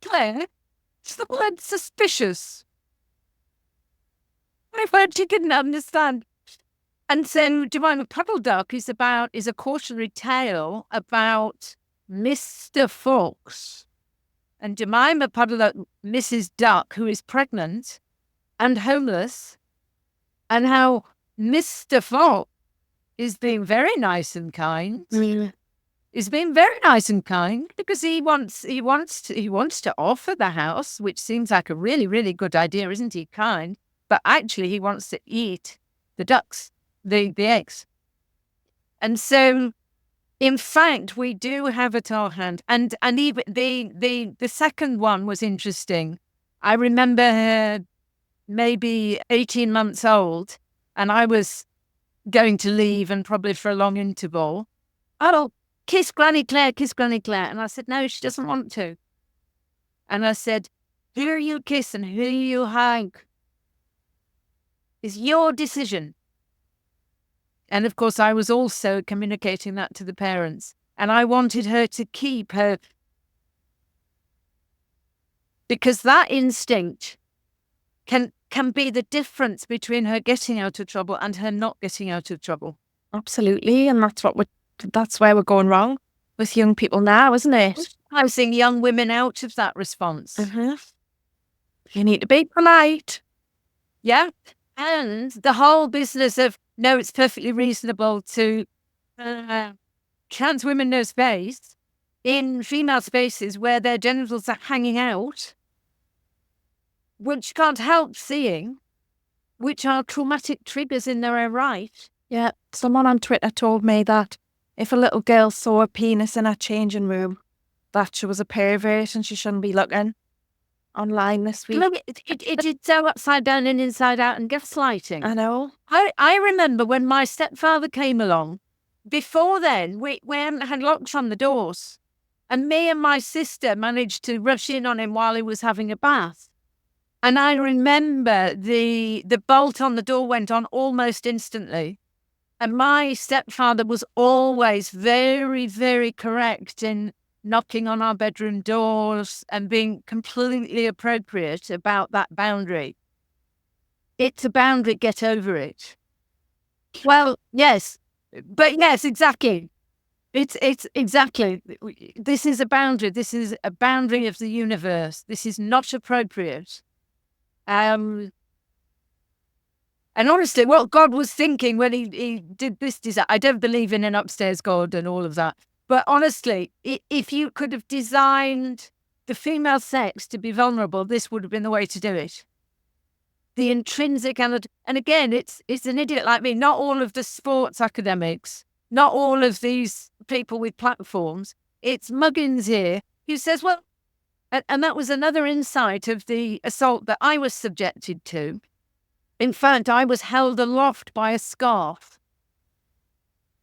Clare, is the word suspicious? I heard she didn't understand. And so Jemima Puddle Duck is a cautionary tale about Mr. Fox. And Jemima Puddle Duck, Mrs. Duck, who is pregnant and homeless, and how Mr. Fox is being very nice and kind. Is being very nice and kind because he wants to offer the house, which seems like a really, really good idea, isn't he? Kind, but actually he wants to eat the ducks, the eggs. And so, in fact, we do have at our hand. And even the second one was interesting. I remember her maybe 18 months old, and I was going to leave and probably for a long interval. Oh, kiss Granny Clare, kiss Granny Clare. And I said, no, she doesn't want to. And I said, who you kiss and who you hug is your decision. And of course, I was also communicating that to the parents. And I wanted her to keep her, because that instinct can be the difference between her getting out of trouble and her not getting out of trouble. Absolutely. And that's where we're going wrong with young people now, isn't it? I'm seeing young women out of that response. You need to be polite. Yeah. And the whole business of, no, it's perfectly reasonable to trans women no space in female spaces where their genitals are hanging out, which can't help seeing, which are traumatic triggers in their own right. Yeah. Someone on Twitter told me that if a little girl saw a penis in her changing room, that she was a pervert and she shouldn't be looking online this week. Look, it's so upside down and inside out and gaslighting. I know. I remember when my stepfather came along, before then, we hadn't had locks on the doors. And me and my sister managed to rush in on him while he was having a bath. And I remember the bolt on the door went on almost instantly. And my stepfather was always very, very correct in knocking on our bedroom doors and being completely appropriate about that boundary. It's a boundary, get over it. Well, yes, but yes, exactly. It's exactly, this is a boundary. This is a boundary of the universe. This is not appropriate. And honestly, what God was thinking when he did this design, I don't believe in an upstairs God and all of that. But honestly, if you could have designed the female sex to be vulnerable, this would have been the way to do it. The intrinsic, and again, it's an idiot like me. Not all of the sports academics, not all of these people with platforms. It's Muggins here who says, well, and that was another insight of the assault that I was subjected to. In fact, I was held aloft by a scarf.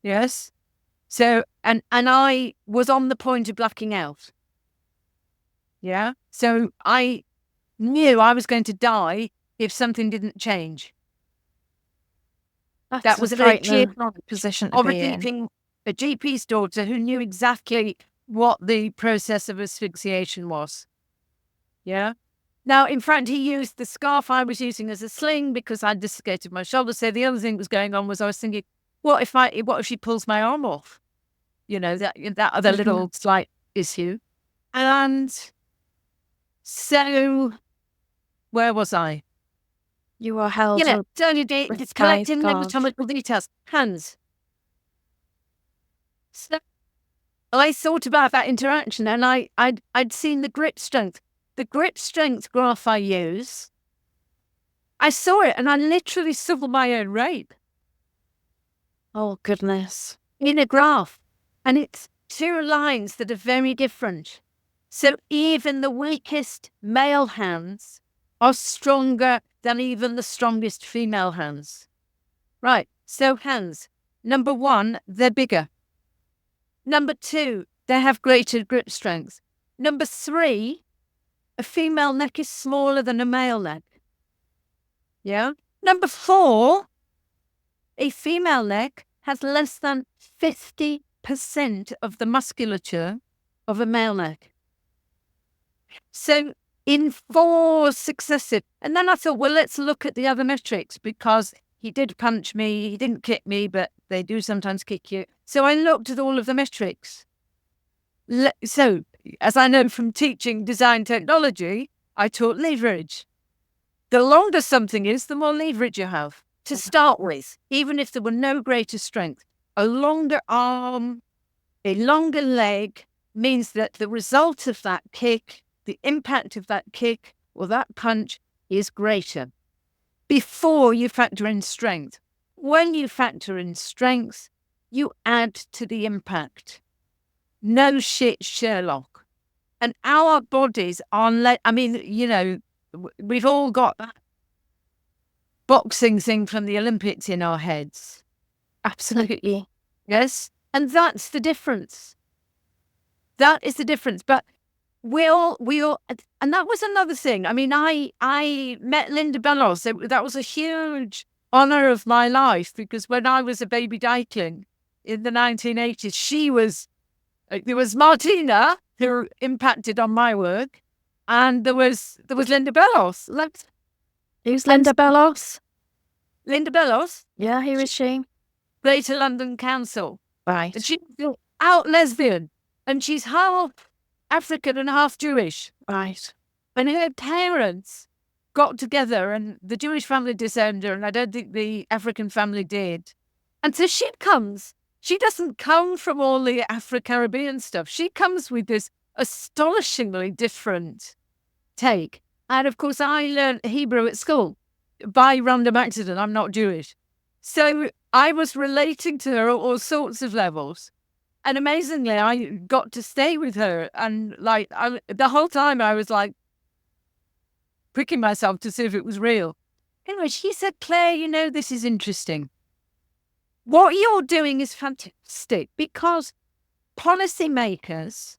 Yes. So, and I was on the point of blacking out. Yeah. So I knew I was going to die if something didn't change. That was a frightening position to be in. A GP's daughter who knew exactly what the process of asphyxiation was. Yeah. Now, in fact, he used the scarf I was using as a sling because I'd dislocated my shoulder. So the other thing that was going on was I was thinking, what if she pulls my arm off? That other little slight issue. And so where was I? You were held up. It's collecting anatomical details. Hands. So I thought about that interaction, and I'd seen the grip strength. The grip strength graph I use, I saw it, and I literally saw my own rape. Oh, goodness. In a graph. And it's two lines that are very different. So even the weakest male hands are stronger than even the strongest female hands. Right, so hands. Number one, they're bigger. Number two, they have greater grip strength. Number three, a female neck is smaller than a male neck. Yeah? Number four, a female neck has less than 50% of the musculature of a male neck. So in four successive, and then I thought, well, let's look at the other metrics because he did punch me, he didn't kick me, but they do sometimes kick you. So I looked at all of the metrics. So, as I know from teaching design technology, I taught leverage. The longer something is, the more leverage you have to start with, even if there were no greater strength. A longer arm, a longer leg means that the result of that kick, the impact of that kick or that punch is greater before you factor in strength. When you factor in strength, you add to the impact. No shit, Sherlock. And our bodies are, we've all got that boxing thing from the Olympics in our heads. Absolutely. Yes. And that's the difference. That is the difference. But we all, and that was another thing. I mean, I met Linda Bellos. That was a huge honor of my life because when I was a baby dykeling in the 1980s, there was Martina who impacted on my work, and there was Linda Bellos. Who's Linda Bellos? Linda Bellos? Yeah, who is she? Greater London Council. Right. And she's out lesbian, and she's half African and half Jewish. Right. And her parents got together, and the Jewish family disowned her, and I don't think the African family did. And so she doesn't come from all the Afro-Caribbean stuff. She comes with this astonishingly different take. And of course, I learned Hebrew at school by random accident. I'm not Jewish. So I was relating to her at all sorts of levels. And amazingly, I got to stay with her. And the whole time I was pricking myself to see if it was real. Anyway, she said, Claire, this is interesting. What you're doing is fantastic because policymakers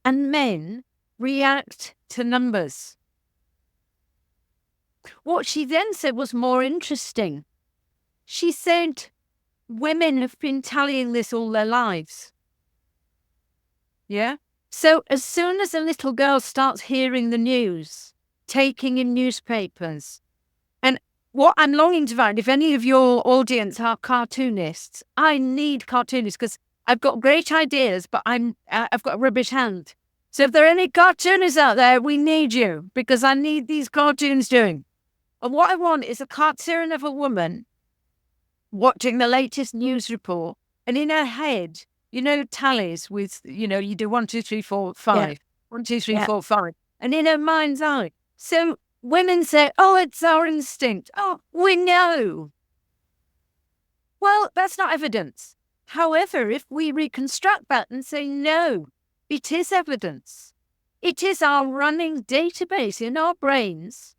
and men react to numbers. What she then said was more interesting. She said, women have been tallying this all their lives. Yeah? So as soon as a little girl starts hearing the news, taking in newspapers, and what I'm longing to find, if any of your audience are cartoonists, I need cartoonists because I've got great ideas, but I've got a rubbish hand. So if there are any cartoonists out there, we need you because I need these cartoons doing. And what I want is a cartoon of a woman watching the latest news report, and in her head, tallies with, you do 1, 2, 3, 4, 5, Yeah. 1, 2, 3, 4, 5, and in her mind's eye. So women say, oh, it's our instinct. Oh, we know. Well, that's not evidence. However, if we reconstruct that and say, no, it is evidence. It is our running database in our brains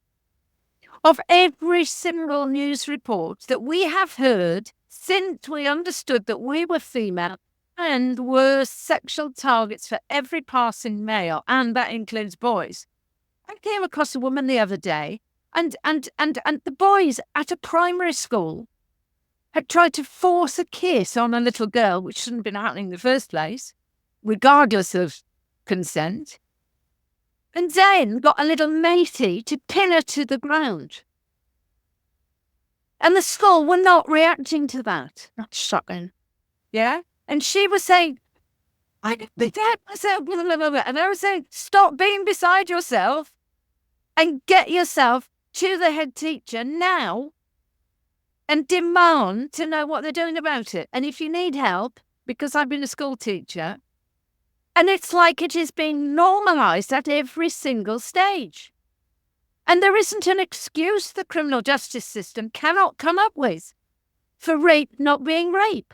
of every single news report that we have heard since we understood that we were female and were sexual targets for every passing male, and that includes boys. I came across a woman the other day, and the boys at a primary school had tried to force a kiss on a little girl, which shouldn't have been happening in the first place, regardless of consent. and then got a little matey to pin her to the ground. And the school were not reacting to that. That's shocking. Yeah? And she was saying, I did that myself, blah, blah, blah, blah. And I was saying, stop being beside yourself and get yourself to the head teacher now and demand to know what they're doing about it. And if you need help, because I've been a school teacher, and it's like it is being normalised at every single stage. And there isn't an excuse the criminal justice system cannot come up with for rape not being rape.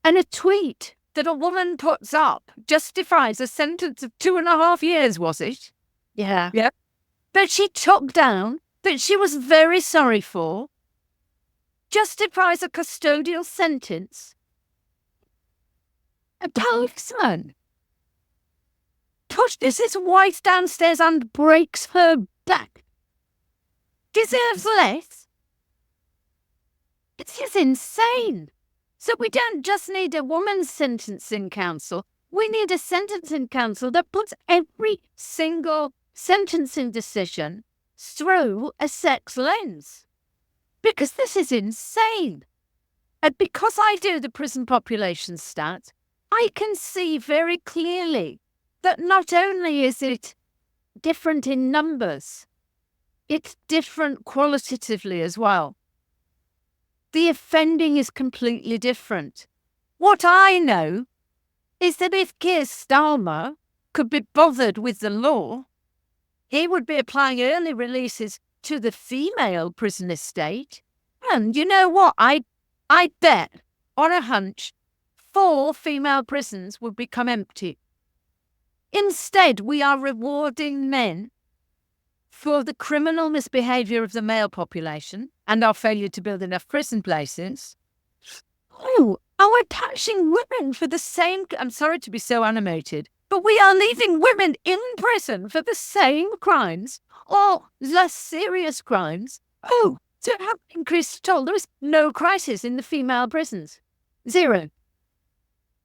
And a tweet that a woman puts up justifies a sentence of 2.5 years, was it? Yeah. Yep. That she took down, that she was very sorry for, justifies a custodial sentence. A policeman pushes his wife downstairs and breaks her back. Deserves less. It is insane. So we don't just need a woman's sentencing council. We need a sentencing council that puts every single sentencing decision through a sex lens. Because this is insane. And because I do the prison population stats, I can see very clearly that not only is it different in numbers, it's different qualitatively as well. The offending is completely different. What I know is that if Keir Starmer could be bothered with the law, he would be applying early releases to the female prison estate. And you know what? I bet on a hunch 4 female prisons would become empty. Instead, we are rewarding men for the criminal misbehaviour of the male population and our failure to build enough prison places. Oh, and we're punishing women for the same... I'm sorry to be so animated, but we are leaving women in prison for the same crimes or less serious crimes. Oh, to have increased toll. There is no crisis in the female prisons. 0.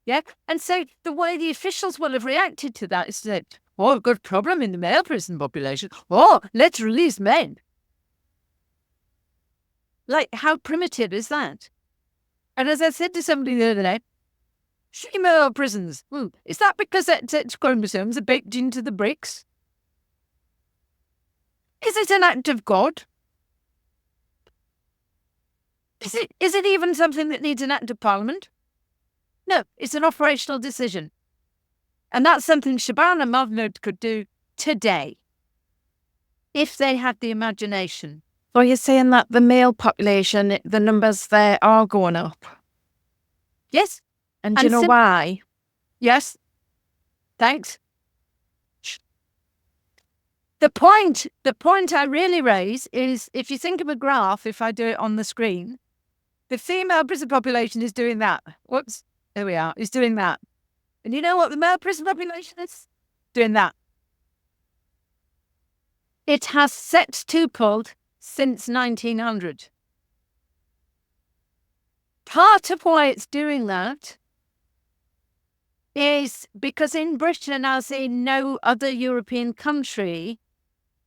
Yeah? And so the way the officials will have reacted to that is that, oh, we've got a problem in the male prison population. Oh, let's release men. Like, how primitive is that? And as I said to somebody the other day, female prisons, is that because sex chromosomes are baked into the bricks? Is it an act of God? Is it even something that needs an act of parliament? No, it's an operational decision. And that's something Shabana Mahmood could do today, if they had the imagination. So you're saying that the male population, the numbers there are going up? Yes. And do you know why? Yes. Thanks. The point I really raise is, if you think of a graph, if I do it on the screen, the female prison population is doing that. Whoops. There we are. Is doing that. And you know what the male prison population is? Doing that. It has sextupled since 1900. Part of why it's doing that is because in Britain, as in no other European country,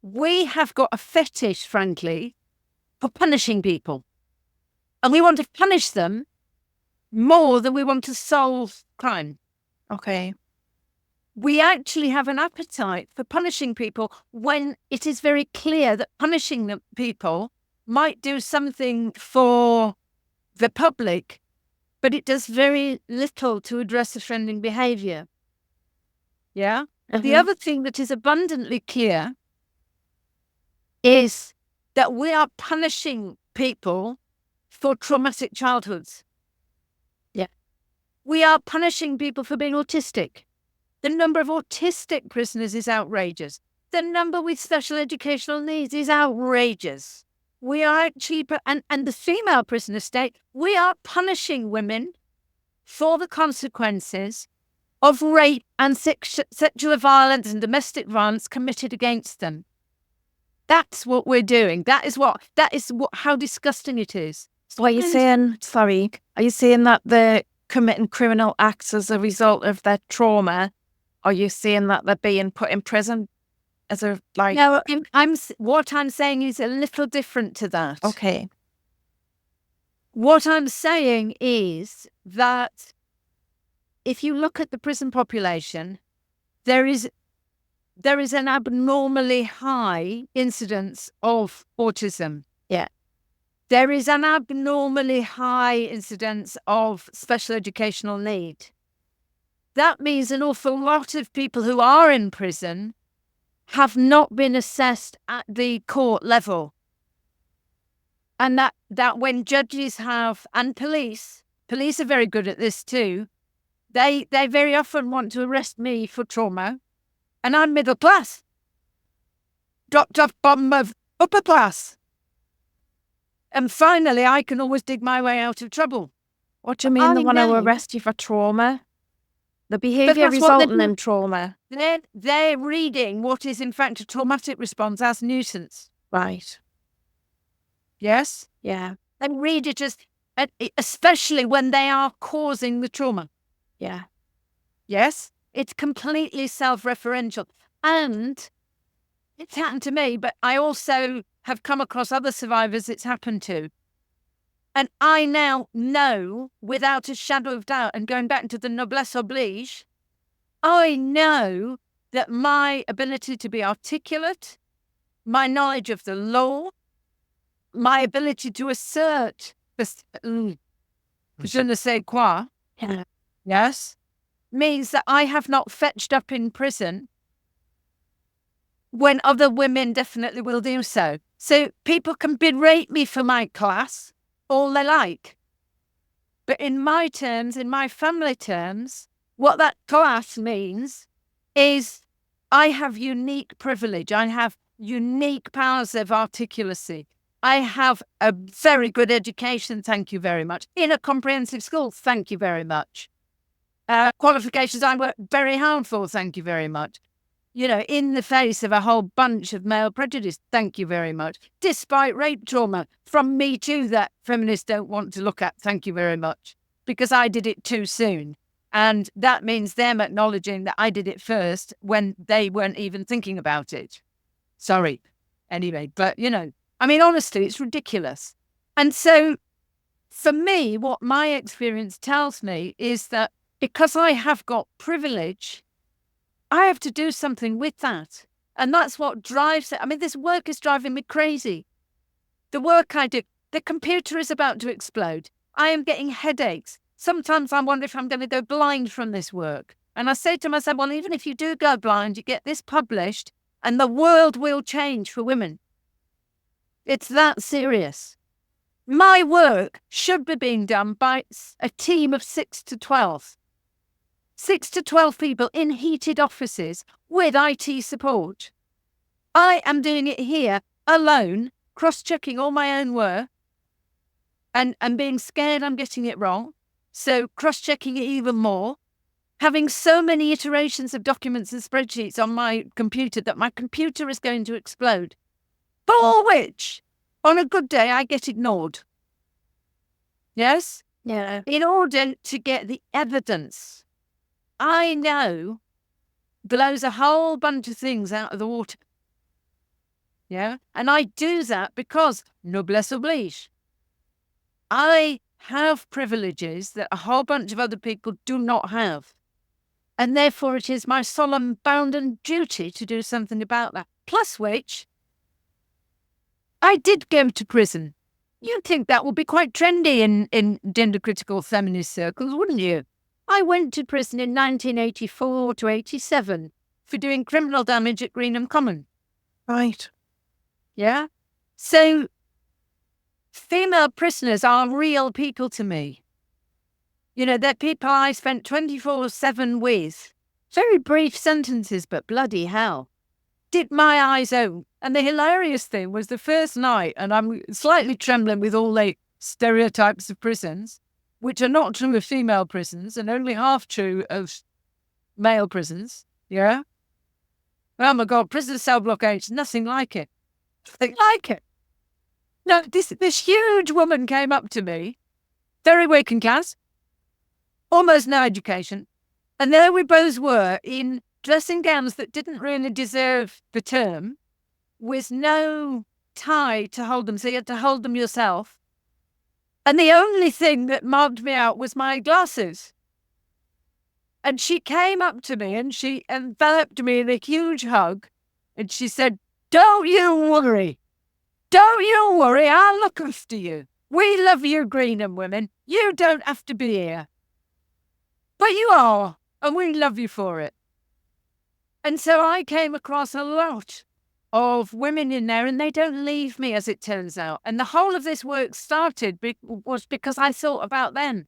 we have got a fetish, frankly, for punishing people. And we want to punish them more than we want to solve crime. Okay. We actually have an appetite for punishing people when it is very clear that punishing the people might do something for the public, but it does very little to address offending behaviour. Yeah? Mm-hmm. The other thing that is abundantly clear is that we are punishing people for traumatic childhoods. Yeah. We are punishing people for being autistic. The number of autistic prisoners is outrageous. The number with special educational needs is outrageous. We are actually, and the female prison estate, we are punishing women for the consequences of rape and sexual violence and domestic violence committed against them. That's what we're doing. That is how disgusting it is. So are you saying that they're committing criminal acts as a result of their trauma, Are you saying that they're being put in prison as a like? No, what I'm saying is a little different to that. Okay. What I'm saying is that if you look at the prison population, there is an abnormally high incidence of autism. Yeah. There is an abnormally high incidence of special educational need. That means an awful lot of people who are in prison have not been assessed at the court level. And that when judges have, and police are very good at this too, they very often want to arrest me for trauma, and I'm middle class, dropped off bottom of upper class. And finally, I can always dig my way out of trouble. What do you mean they want to arrest you for trauma? The behaviour resulting in trauma. They're reading what is in fact a traumatic response as nuisance. Right. Yes? Yeah. They read it as, especially when they are causing the trauma. Yeah. Yes? It's completely self-referential. And it's happened to me, but I also have come across other survivors it's happened to. And I now know, without a shadow of doubt, and going back to the noblesse oblige, I know that my ability to be articulate, my knowledge of the law, my ability to assert je ne sais quoi, yes, means that I have not fetched up in prison when other women definitely will do so. So people can berate me for my class all they like. But in my terms, in my family terms, what that class means is I have unique privilege. I have unique powers of articulacy. I have a very good education, thank you very much. In a comprehensive school, thank you very much. Qualifications I worked very hard for, thank you very much. You know, in the face of a whole bunch of male prejudice, thank you very much. Despite rape trauma from me too that feminists don't want to look at, thank you very much. Because I did it too soon. And that means them acknowledging that I did it first when they weren't even thinking about it. Sorry. Anyway, but you know, I mean, honestly, it's ridiculous. And so for me, what my experience tells me is that because I have got privilege, I have to do something with that. And that's what drives it. I mean, this work is driving me crazy. The work I do, the computer is about to explode. I am getting headaches. Sometimes I wonder if I'm going to go blind from this work. And I say to myself, well, even if you do go blind, you get this published and the world will change for women. It's that serious. My work should be being done by a team of 6 to 12. 6 to 12 people in heated offices with IT support. I am doing it here alone, cross-checking all my own work and being scared I'm getting it wrong. So cross-checking it even more. Having so many iterations of documents and spreadsheets on my computer that my computer is going to explode. For which, on a good day, I get ignored. Yes? Yeah. In order to get the evidence I know blows a whole bunch of things out of the water. Yeah? And I do that because noblesse oblige. I have privileges that a whole bunch of other people do not have. And therefore it is my solemn bounden duty to do something about that. Plus which, I did go to prison. You'd think that would be quite trendy in gender-critical feminist circles, wouldn't you? I went to prison in 1984 to 87 for doing criminal damage at Greenham Common. Right. Yeah? So, female prisoners are real people to me. You know, they're people I spent 24/7 with. Very brief sentences, but bloody hell. Did my eyes open. And the hilarious thing was the first night, and I'm slightly trembling with all the stereotypes of prisons, which are not true of female prisons and only half true of male prisons. Yeah? Oh my God, prison cell block H, nothing like it. Nothing like it. No, this huge woman came up to me, very working class, almost no education, and there we both were in dressing gowns that didn't really deserve the term, with no tie to hold them, so you had to hold them yourself. And the only thing that marked me out was my glasses. And she came up to me and she enveloped me in a huge hug. And she said, "Don't you worry. Don't you worry. I'll look after you. We love you, Greenham women. You don't have to be here. But you are, and we love you for it." And so I came across a lot of women in there, and they don't leave me, as it turns out. And the whole of this work started was because I thought about them.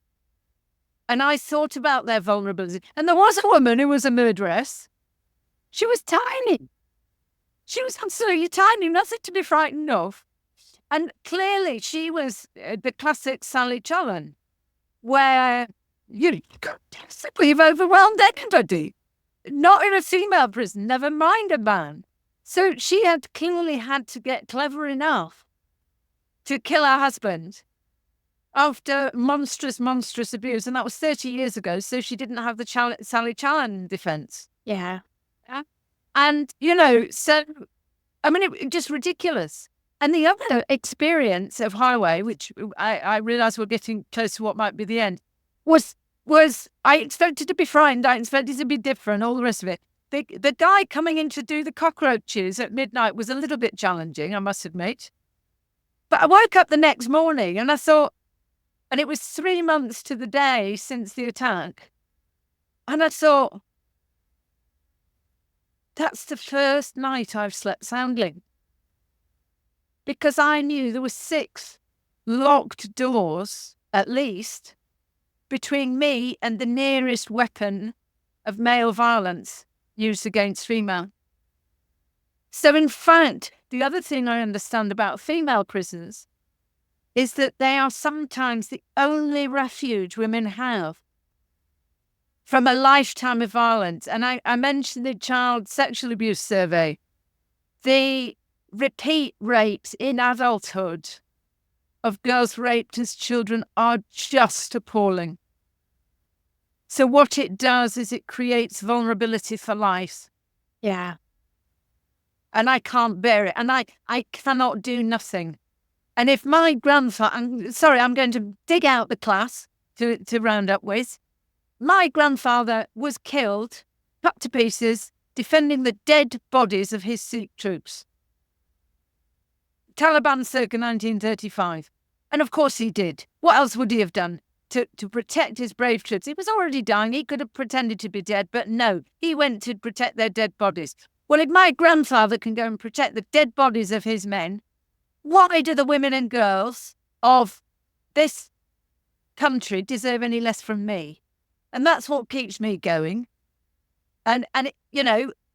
And I thought about their vulnerability. And there was a woman who was a murderess. She was tiny. She was absolutely tiny, nothing to be frightened of. And clearly she was the classic Sally Challen, where you've overwhelmed anybody. Not in a female prison, never mind a man. So she had clearly had to get clever enough to kill her husband after monstrous, monstrous abuse. And that was 30 years ago, so she didn't have the Sally Challen defense. Yeah. And, so, I mean, it just ridiculous. And the other experience of Highway, which I realised we're getting close to what might be the end, was I expected to be frightened, I expected to be different, all the rest of it. The guy coming in to do the cockroaches at midnight was a little bit challenging, I must admit. But I woke up the next morning and I thought, and it was 3 months to the day since the attack, and I thought, that's the first night I've slept soundly. Because I knew there were 6 locked doors, at least, between me and the nearest weapon of male violence used against female. So in fact, the other thing I understand about female prisons is that they are sometimes the only refuge women have from a lifetime of violence. And I mentioned the child sexual abuse survey. The repeat rapes in adulthood of girls raped as children are just appalling. So what it does is it creates vulnerability for life. Yeah. And I can't bear it. And I cannot do nothing. And if my grandfather, I'm going to dig out the class to round up with. My grandfather was killed, cut to pieces, defending the dead bodies of his Sikh troops. Taliban circa 1935. And of course he did. What else would he have done? To protect his brave troops. He was already dying. He could have pretended to be dead, but no, he went to protect their dead bodies. Well, if my grandfather can go and protect the dead bodies of his men, why do the women and girls of this country deserve any less from me? And that's what keeps me going. And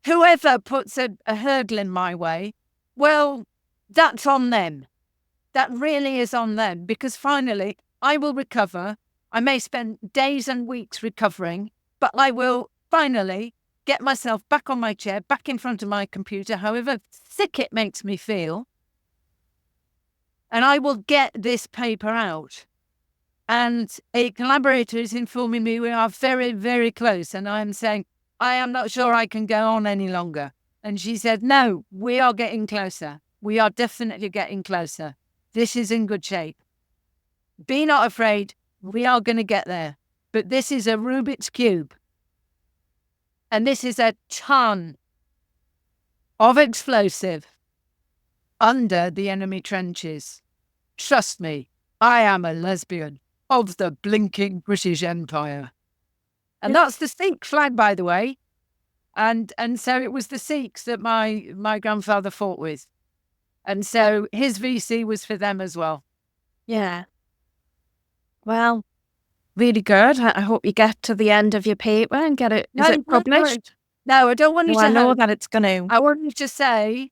whoever puts a hurdle in my way, well, that's on them. That really is on them, because finally I will recover. I may spend days and weeks recovering, but I will finally get myself back on my chair, back in front of my computer, however sick it makes me feel. And I will get this paper out. And a collaborator is informing me we are very, very close. And I am saying, I am not sure I can go on any longer. And she said, no, we are getting closer. We are definitely getting closer. This is in good shape. Be not afraid. We are going to get there. But this is a Rubik's Cube. And this is a ton of explosive under the enemy trenches. Trust me, I am a lesbian of the blinking British Empire. And that's the Sikh flag, by the way. And so it was the Sikhs that my grandfather fought with. And so his VC was for them as well. Yeah. Well, really good. I hope you get to the end of your paper and get it. Is it published? No, I don't want you to. I know that it's going to. I want you to say,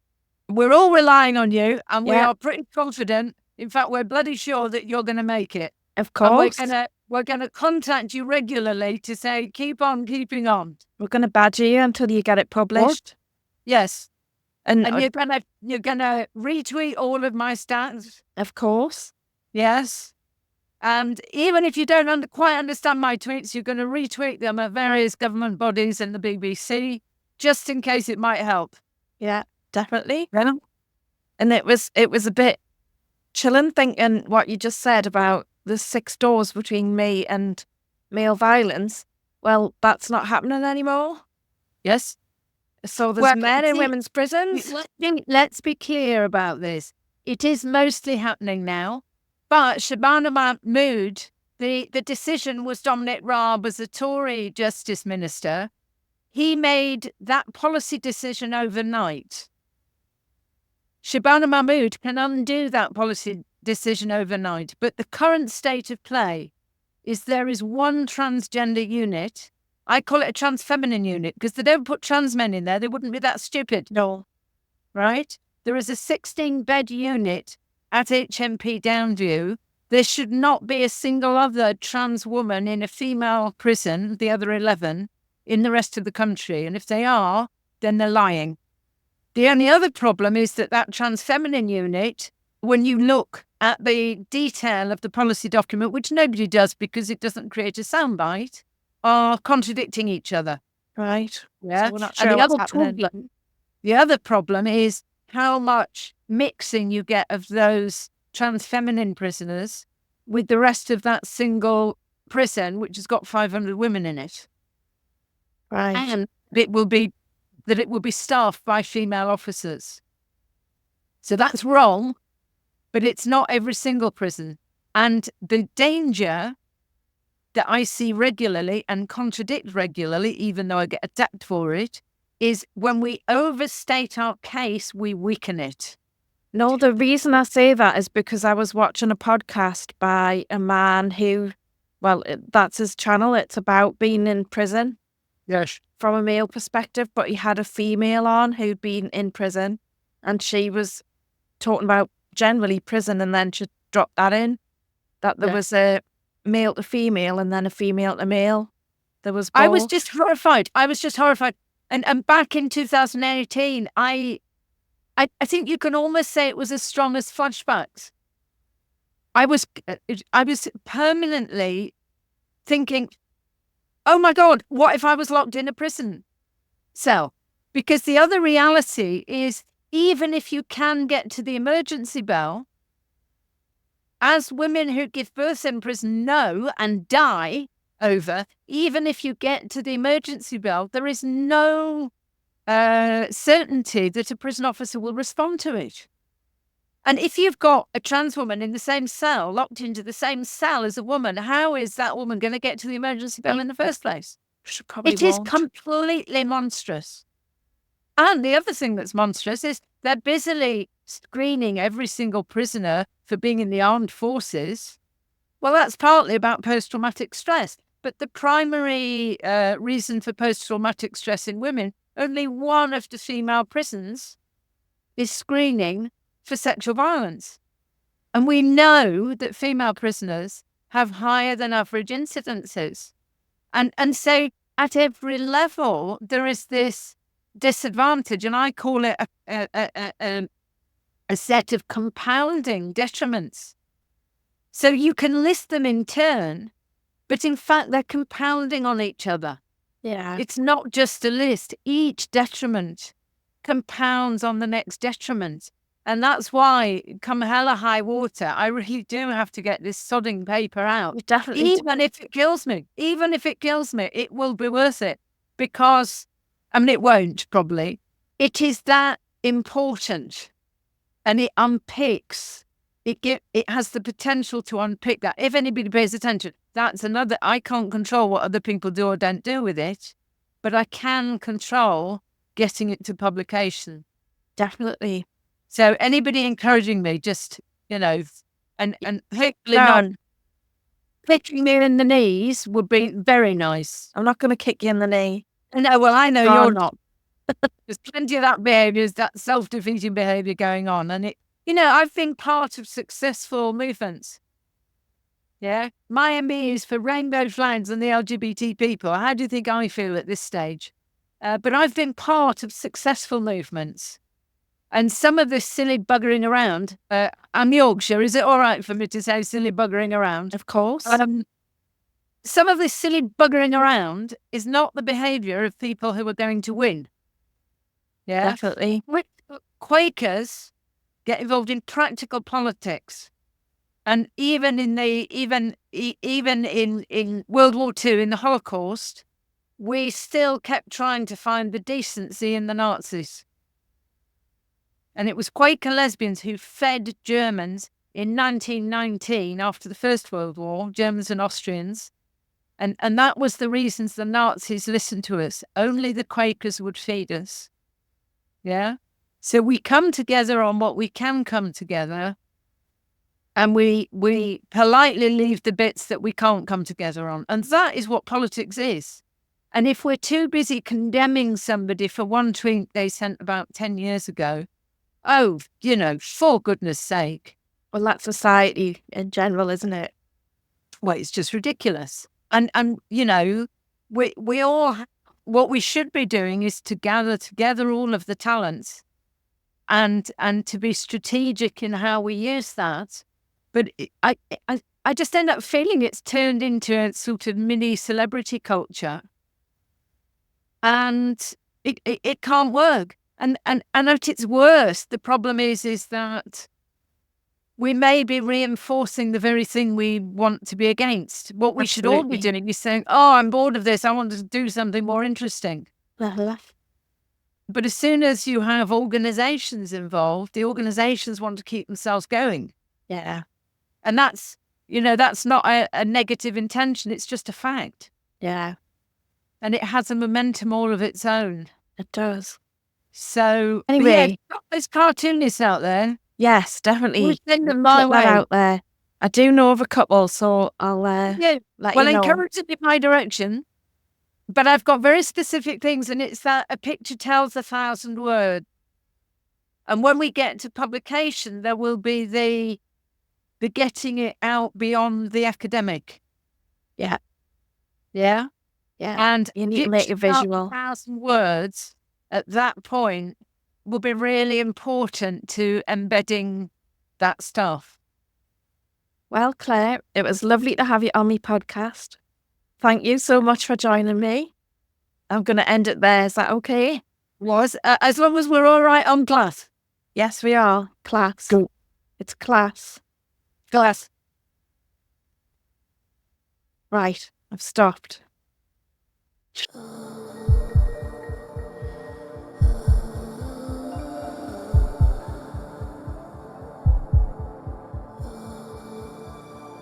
we're all relying on you, and we are pretty confident. In fact, we're bloody sure that you're going to make it. Of course. And we're going to contact you regularly to say, keep on keeping on. We're going to badger you until you get it published. What? Yes. And you're gonna retweet all of my stats. Of course. Yes. And even if you don't quite understand my tweets, you're going to retweet them at various government bodies and the BBC. just in case it might help. Yeah, definitely. Yeah. And it was a bit chilling thinking what you just said about the 6 doors between me and male violence. Well, that's not happening anymore. Yes. So there's men in see, women's prisons. Let's be clear about this. It is mostly happening now, but Shabana Mahmood, the decision was Dominic Raab was a Tory Justice Minister. He made that policy decision overnight. Shabana Mahmood can undo that policy decision overnight, but the current state of play is there is one transgender unit. I call it a trans feminine unit because they don't put trans men in there. They wouldn't be that stupid. No. Right? There is a 16-bed unit at HMP Downview. There should not be a single other trans woman in a female prison, the other 11, in the rest of the country. And if they are, then they're lying. The only other problem is that trans feminine unit, when you look at the detail of the policy document, which nobody does because it doesn't create a soundbite, are contradicting each other. Right. Yeah. So we're not and sure what's happening. the other problem is how much mixing you get of those trans feminine prisoners with the rest of that single prison, which has got 500 women in it. Right. And it will be staffed by female officers. So that's wrong, but it's not every single prison. And the danger that I see regularly and contradict regularly, even though I get attacked for it, is when we overstate our case, we weaken it. No, the reason I say that is because I was watching a podcast by a man who, well, that's his channel. It's about being in prison. Yes. From a male perspective, but he had a female on who'd been in prison, and she was talking about generally prison, and then she dropped that in, that there was a male to female and then a female to male. There was both. I was just horrified. And back in 2018, I think you can almost say it was as strong as flashbacks. I was permanently thinking, oh my God, what if I was locked in a prison cell? Because the other reality is, even if you can get to the emergency bell, as women who give birth in prison know and die over, even if you get to the emergency bell, there is no certainty that a prison officer will respond to it. And if you've got a trans woman in the same cell, locked into the same cell as a woman, how is that woman going to get to the emergency bell in the first place? It is completely monstrous. And the other thing that's monstrous is they're busily screening every single prisoner for being in the armed forces. Well, that's partly about post-traumatic stress. But the primary reason for post-traumatic stress in women, only one of the female prisons is screening for sexual violence. And we know that female prisoners have higher than average incidences. And so at every level, there is this disadvantage, and I call it a set of compounding detriments. So you can list them in turn, but in fact, they're compounding on each other. Yeah. It's not just a list. Each detriment compounds on the next detriment. And that's why, come hell or high water, I really do have to get this sodding paper out. You definitely even if it kills me, it will be worth it. Because, I mean, it won't probably. It is that important. And it unpicks. It has the potential to unpick that. If anybody pays attention, that's another. I can't control what other people do or don't do with it, but I can control getting it to publication. Definitely. So anybody encouraging me, just, and hopefully not kicking me in the knees would be very nice. I'm not going to kick you in the knee. No, well, I know you're not. There's plenty of that behaviour, that self-defeating behaviour going on. And I've been part of successful movements. Yeah. My ME is for rainbow flags and the LGBT people. How do you think I feel at this stage? But I've been part of successful movements. And some of this silly buggering around, I'm Yorkshire. Is it all right for me to say silly buggering around? Of course. Some of this silly buggering around is not the behaviour of people who are going to win. Yeah. Definitely. Quakers get involved in practical politics. And even in World War II, in the Holocaust, we still kept trying to find the decency in the Nazis. And it was Quaker lesbians who fed Germans in 1919 after the First World War, Germans and Austrians. And that was the reasons the Nazis listened to us. Only the Quakers would feed us. Yeah? So we come together on what we can come together. And we politely leave the bits that we can't come together on. And that is what politics is. And if we're too busy condemning somebody for one tweet they sent about 10 years ago, oh, for goodness sake. Well, that's society in general, isn't it? Well, it's just ridiculous. And we all, what we should be doing is to gather together all of the talents and to be strategic in how we use that. But I just end up feeling it's turned into a sort of mini celebrity culture. And it can't work. And at its worst, the problem is that we may be reinforcing the very thing we want to be against. What we should all be doing is saying, oh, I'm bored of this. I want to do something more interesting. But as soon as you have organizations involved, the organizations want to keep themselves going. Yeah. And that's not a negative intention. It's just a fact. Yeah. And it has a momentum all of its own. It does. So anyway, there's cartoonists out there. Yes, definitely. We'll send them my way. Out there. I do know of a couple, so I'll let you know. Encourage them in my direction. But I've got very specific things, and it's that a picture tells 1,000 words. And when we get to publication, there will be the getting it out beyond the academic. Yeah. Yeah? Yeah. And you need to make a visual. 1,000 words at that point will be really important to embedding that stuff. Well, Claire, it was lovely to have you on my podcast. Thank you so much for joining me. I'm going to end it there. Is that okay? As long as we're all right on class. Yes, we are. Class. Go. It's class. Class. Right. I've stopped.